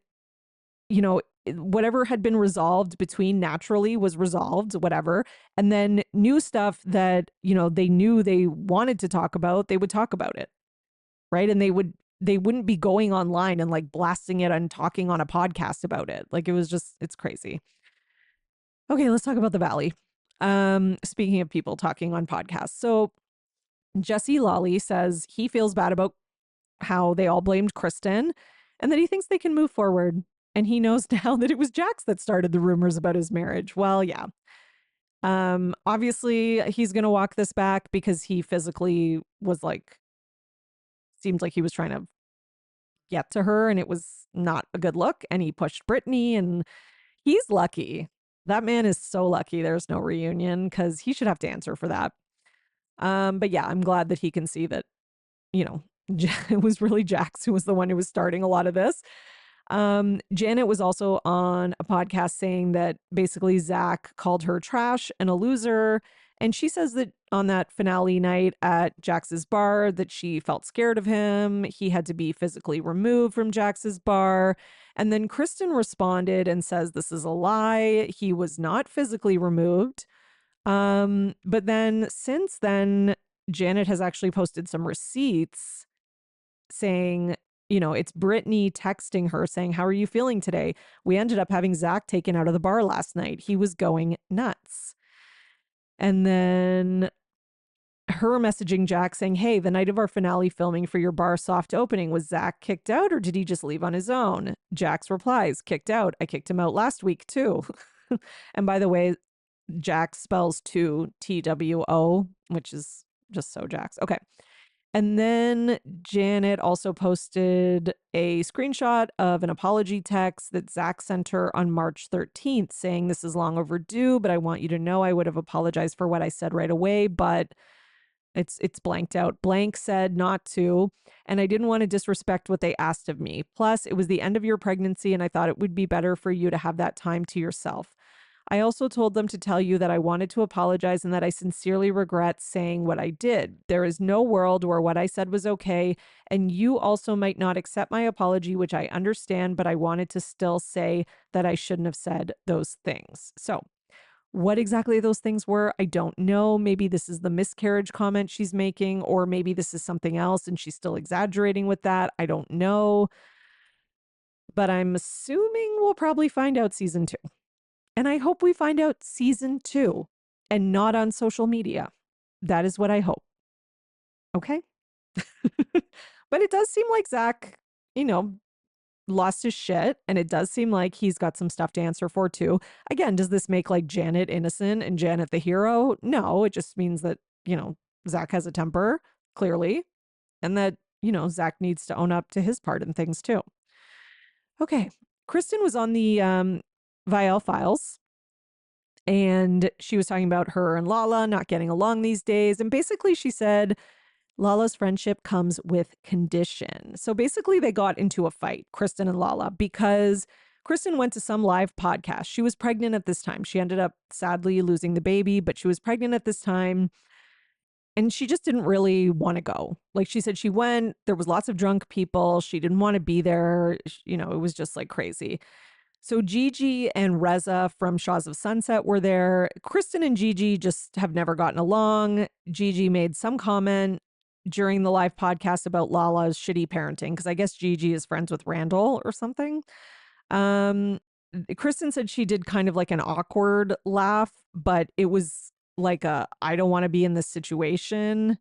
Speaker 1: whatever had been resolved between naturally was resolved, whatever. And then new stuff that, they knew they wanted to talk about, they would talk about it. Right. And they wouldn't be going online and like blasting it and talking on a podcast about it. Like, it's crazy. Okay, let's talk about the Valley. Speaking of people talking on podcasts. So Jesse Lawley says he feels bad about how they all blamed Kristen and that he thinks they can move forward. And he knows now that it was Jax that started the rumors about his marriage. Well, yeah. Obviously, he's going to walk this back because he physically was like seemed like he was trying to get to her, and it was not a good look. And he pushed Brittany, and he's lucky. That man is so lucky there's no reunion, because he should have to answer for that. But yeah, I'm glad that he can see that, you know, it was really Jax who was the one who was starting a lot of this. Janet was also on a podcast saying that basically Zach called her trash and a loser. And she says that on that finale night at Jax's bar that she felt scared of him. He had to be physically removed from Jax's bar. And then Kristen responded and says this is a lie. He was not physically removed. But then since then, Janet has actually posted some receipts saying, you know, it's Brittany texting her saying, how are you feeling today? We ended up having Zach taken out of the bar last night. He was going nuts. And then her messaging Jack saying, hey, the night of our finale filming for your bar soft opening, was Zach kicked out or did he just leave on his own? Jax replies, kicked out. I kicked him out last week too. And by the way, Jax spells TWO, which is just so Jax. Okay. And then Janet also posted a screenshot of an apology text that Zach sent her on March 13th saying, this is long overdue, but I want you to know I would have apologized for what I said right away, but it's blanked out. Blank said not to, and I didn't want to disrespect what they asked of me. Plus, it was the end of your pregnancy, and I thought it would be better for you to have that time to yourself. I also told them to tell you that I wanted to apologize and that I sincerely regret saying what I did. There is no world where what I said was okay, and you also might not accept my apology, which I understand, but I wanted to still say that I shouldn't have said those things. So, what exactly those things were, I don't know. Maybe this is the miscarriage comment she's making, or maybe this is something else and she's still exaggerating with that. I don't know. But I'm assuming we'll probably find out season 2. And I hope we find out season 2 and not on social media. That is what I hope. Okay? But it does seem like Zach, you know, lost his shit, and it does seem like he's got some stuff to answer for too. Again, does this make like Janet innocent and Janet the hero? No, it just means that, you know, Zach has a temper, clearly, and that, you know, Zach needs to own up to his part in things too. Okay. Kristen was on the Viall Files, and she was talking about her and Lala not getting along these days. And basically she said, Lala's friendship comes with condition. So basically they got into a fight, Kristen and Lala, because Kristen went to some live podcast. She was pregnant at this time. She ended up sadly losing the baby, but she was pregnant at this time. And she just didn't really want to go. Like she said, she went, there was lots of drunk people. She didn't want to be there. You know, it was just like crazy. So Gigi and Reza from Shaws of Sunset were there. Kristen and Gigi just have never gotten along. Gigi made some comment during the live podcast about Lala's shitty parenting, because I guess Gigi is friends with Randall or something. Kristen said she did kind of like an awkward laugh, but it was like a, I don't want to be in this situation.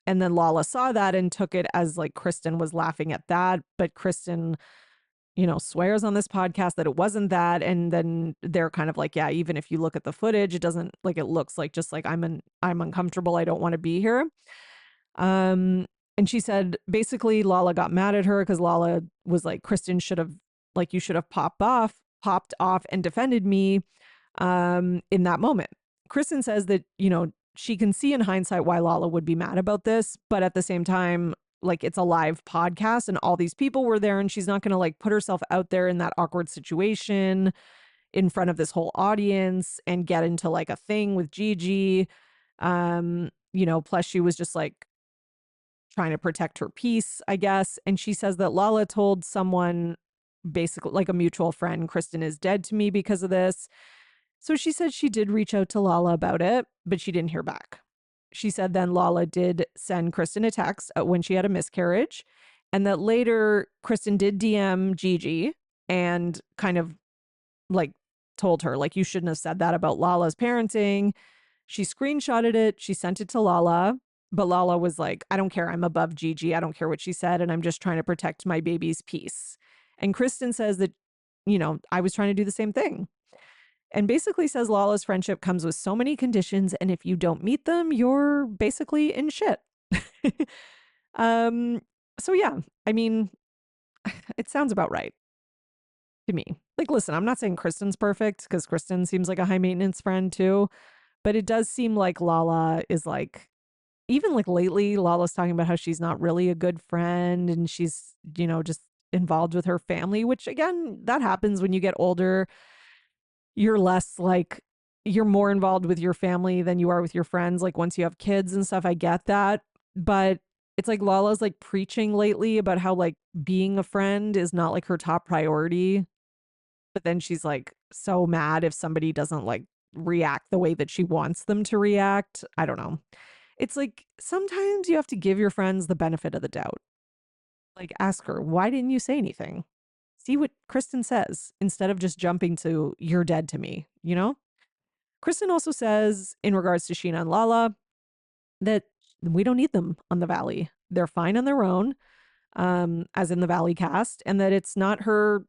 Speaker 1: And then Lala saw that and took it as like Kristen was laughing at that. But Kristen, you know, swears on this podcast that it wasn't that. And then they're kind of like, yeah, even if you look at the footage, it doesn't, like, it looks like just like I'm uncomfortable. I don't want to be here. And she said basically Lala got mad at her because Lala was like, Kristen should have, like, you should have popped off and defended me in that moment. Kristen says that, you know, she can see in hindsight why Lala would be mad about this, but at the same time, like, it's a live podcast and all these people were there, and she's not going to like put herself out there in that awkward situation in front of this whole audience and get into like a thing with Gigi. You know, plus she was just like trying to protect her peace, I guess. And she says that Lala told someone, basically like a mutual friend, Kristen is dead to me because of this. So she said she did reach out to Lala about it, but she didn't hear back. She said then Lala did send Kristen a text when she had a miscarriage, and that later Kristen did DM Gigi and kind of like told her, like, you shouldn't have said that about Lala's parenting. She screenshotted it. She sent it to Lala, but Lala was like, I don't care. I'm above Gigi. I don't care what she said. And I'm just trying to protect my baby's peace. And Kristen says that, you know, I was trying to do the same thing. And basically says Lala's friendship comes with so many conditions, and if you don't meet them, you're basically in shit. So yeah, I mean, it sounds about right to me. Like, listen, I'm not saying Kristen's perfect because Kristen seems like a high maintenance friend too, but it does seem like Lala is like, even like lately, Lala's talking about how she's not really a good friend and she's, just involved with her family, which again, that happens when you get older. You're less like, you're more involved with your family than you are with your friends. Like once you have kids and stuff, I get that. But it's like Lala's like preaching lately about how like being a friend is not like her top priority. But then she's like so mad if somebody doesn't like react the way that she wants them to react. I don't know. It's like sometimes you have to give your friends the benefit of the doubt. Like ask her, why didn't you say anything? See what Kristen says instead of just jumping to, you're dead to me, you know? Kristen also says, in regards to Sheena and Lala, that we don't need them on the Valley. They're fine on their own, as in the Valley cast, and that it's not her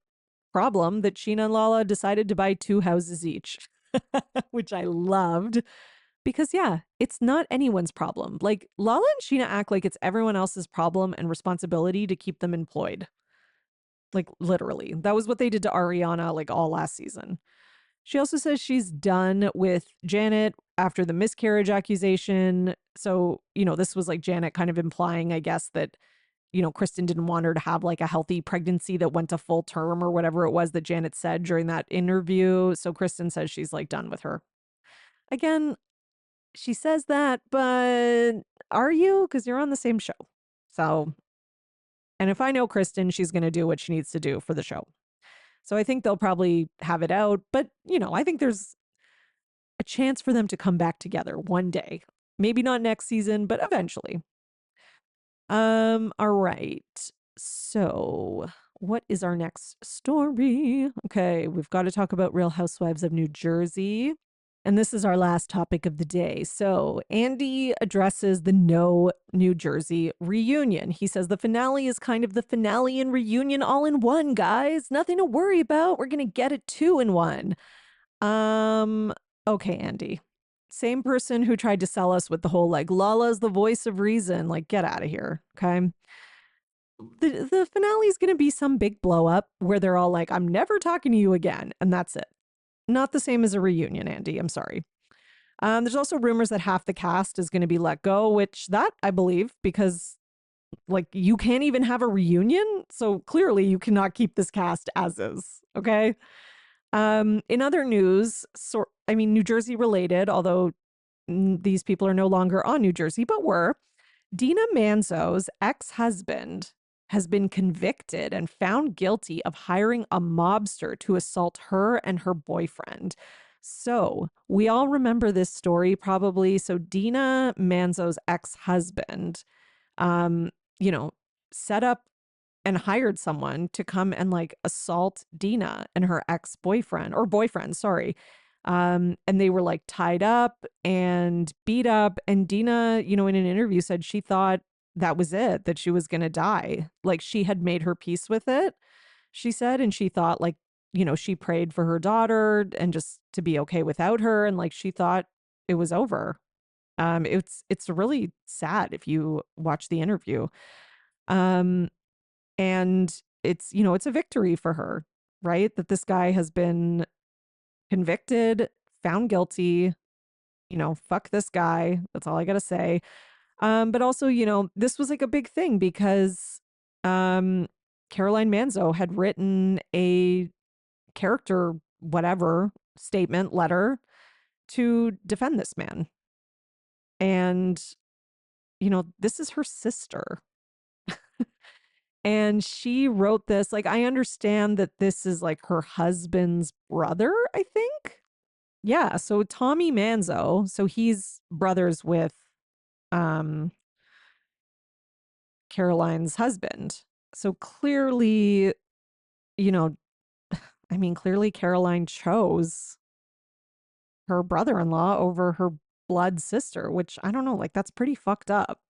Speaker 1: problem that Sheena and Lala decided to buy 2 houses each, which I loved because, yeah, it's not anyone's problem. Like, Lala and Sheena act like it's everyone else's problem and responsibility to keep them employed. Like, literally. That was what they did to Ariana, like, all last season. She also says she's done with Janet after the miscarriage accusation. So, this was like Janet kind of implying, I guess, that, Kristen didn't want her to have like a healthy pregnancy that went to full term or whatever it was that Janet said during that interview. So Kristen says she's like done with her. Again, she says that, but are you? Because you're on the same show. So, and if I know Kristen, she's going to do what she needs to do for the show. So I think they'll probably have it out. But, I think there's a chance for them to come back together one day. Maybe not next season, but eventually. All right. So, what is our next story? Okay, we've got to talk about Real Housewives of New Jersey. And this is our last topic of the day. So, Andy addresses the No New Jersey reunion. He says the finale is kind of the finale and reunion all in one, guys. Nothing to worry about. We're going to get it 2 in 1. Um, okay, Andy. Same person who tried to sell us with the whole like Lala's the voice of reason. Like, get out of here. Okay. The finale is going to be some big blow up where they're all like, I'm never talking to you again. And that's it. Not the same as a reunion, Andy. I'm sorry. There's also rumors that half the cast is going to be let go, which that I believe because like you can't even have a reunion. So clearly you cannot keep this cast as is. Okay. In other news, New Jersey related, although these people are no longer on New Jersey, but were. Dina Manzo's ex-husband has been convicted and found guilty of hiring a mobster to assault her and her boyfriend. So we all remember this story probably. So Dina Manzo's ex-husband, um, you know, set up and hired someone to come and like assault Dina and her ex-boyfriend or boyfriend, sorry. And they were like tied up and beat up. And Dina, in an interview said she thought that was it, that she was going to die. Like she had made her peace with it, she said. And she thought like, she prayed for her daughter and just to be okay without her. And like she thought it was over. It's really sad if you watch the interview. Um, and it's a victory for her, right? That this guy has been convicted, found guilty, fuck this guy. That's all I got to say. But also, this was like a big thing because Caroline Manzo had written a character, whatever, statement letter to defend this man. And, this is her sister. And she wrote this, like, I understand that this is like her husband's brother, I think. Yeah. So Tommy Manzo, so he's brothers with um Caroline's husband. So clearly, you know, clearly Caroline chose her brother-in-law over her blood sister, which I don't know, like that's pretty fucked up.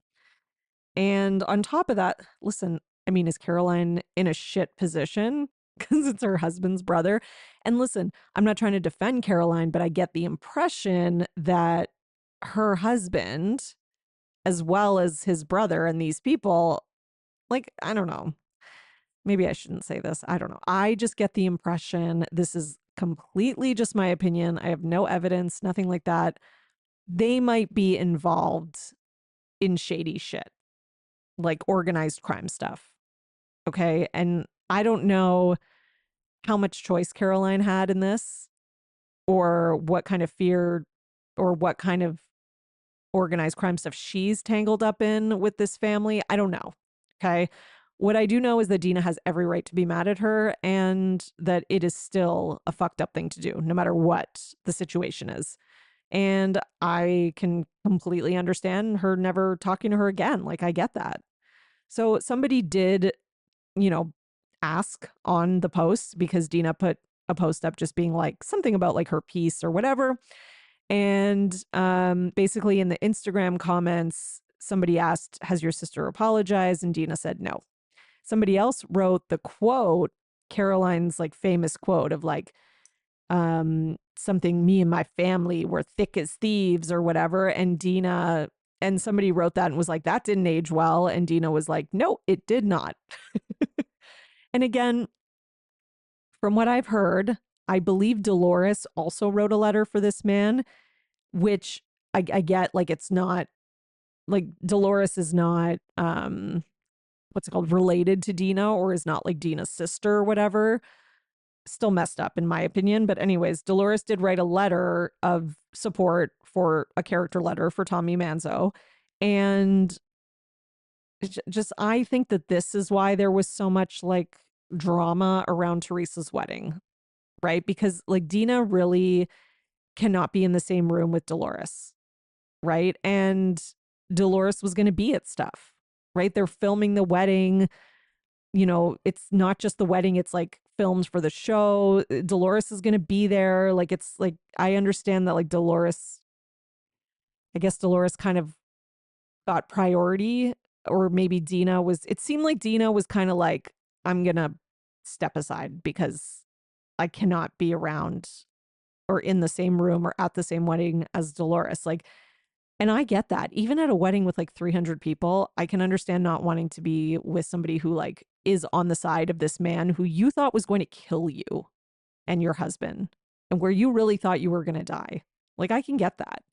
Speaker 1: And on top of that, listen, is Caroline in a shit position? Because it's her husband's brother. And listen, I'm not trying to defend Caroline, but I get the impression that her husband, as well as his brother and these people, like, I don't know. Maybe I shouldn't say this. I don't know. I just get the impression, this is completely just my opinion. I have no evidence, nothing like that. They might be involved in shady shit, like organized crime stuff. Okay. And I don't know how much choice Caroline had in this, or what kind of fear or what kind of organized crime stuff she's tangled up in with this family. I don't know. Okay. What I do know is that Dina has every right to be mad at her, and that it is still a fucked up thing to do, no matter what the situation is. And I can completely understand her never talking to her again. Like, I get that. So somebody did, you know, ask on the post, because Dina put a post up just being like something about like her piece or whatever. And basically in the Instagram comments, somebody asked, has your sister apologized? And Dina said no. Somebody else wrote the quote, Caroline's like famous quote of like, something, me and my family were thick as thieves or whatever. And somebody wrote that and was like, that didn't age well. And Dina was like, no, it did not. And again, from what I've heard, I believe Dolores also wrote a letter for this man, which I get, like, it's not like Dolores is not, what's it called, related to Dina, or is not like Dina's sister or whatever. Still messed up in my opinion. But anyways, Dolores did write a letter of support, for a character letter for Tommy Manzo. And just, I think that this is why there was so much like drama around Teresa's wedding, right? Because like Dina really cannot be in the same room with Dolores, right? And Dolores was going to be at stuff, right? They're filming the wedding. You know, it's not just the wedding, it's like filmed for the show. Dolores is going to be there. Like, it's like, I understand that like Dolores, I guess Dolores kind of got priority, or maybe Dina was, it seemed like Dina was kind of like, I'm going to step aside because I cannot be around or in the same room or at the same wedding as Dolores. Like, and I get that. Even at a wedding with like 300 people, I can understand not wanting to be with somebody who like is on the side of this man who you thought was going to kill you and your husband, and where you really thought you were going to die. Like, I can get that.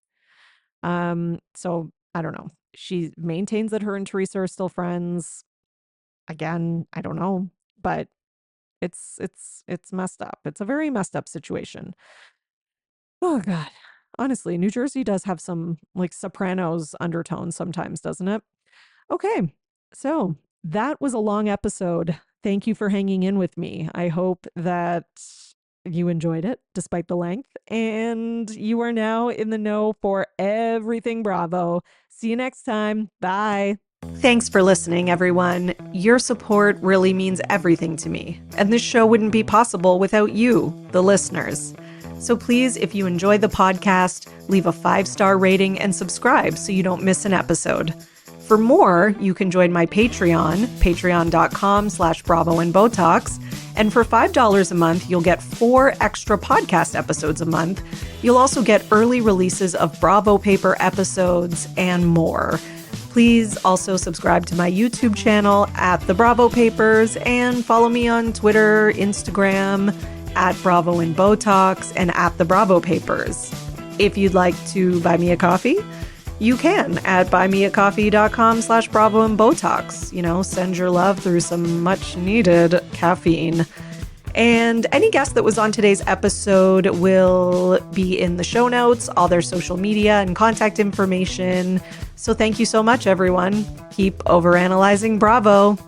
Speaker 1: So I don't know. She maintains that her and Teresa are still friends. Again, I don't know, but it's messed up. It's a very messed up situation. Oh God. Honestly, New Jersey does have some like Sopranos undertones sometimes, doesn't it? Okay. So that was a long episode. Thank you for hanging in with me. I hope that you enjoyed it despite the length, and you are now in the know for everything Bravo. See you next time. Bye. Thanks for listening, everyone. Your support really means everything to me, and this show wouldn't be possible without you, the listeners. So please, if you enjoy the podcast, leave a 5-star rating and subscribe so you don't miss an episode. For more, you can join my Patreon, patreon.com/Bravo and And for $5 a month, you'll get 4 extra podcast episodes a month. You'll also get early releases of Bravo Paper episodes and more. Please also subscribe to my YouTube channel at The Bravo Papers, and follow me on Twitter, Instagram, at Bravo and Botox, and at The Bravo Papers. If you'd like to buy me a coffee, you can at buymeacoffee.com/Bravo and Botox. You know, send your love through some much needed caffeine. And any guest that was on today's episode will be in the show notes, all their social media and contact information. So thank you so much, everyone. Keep overanalyzing Bravo.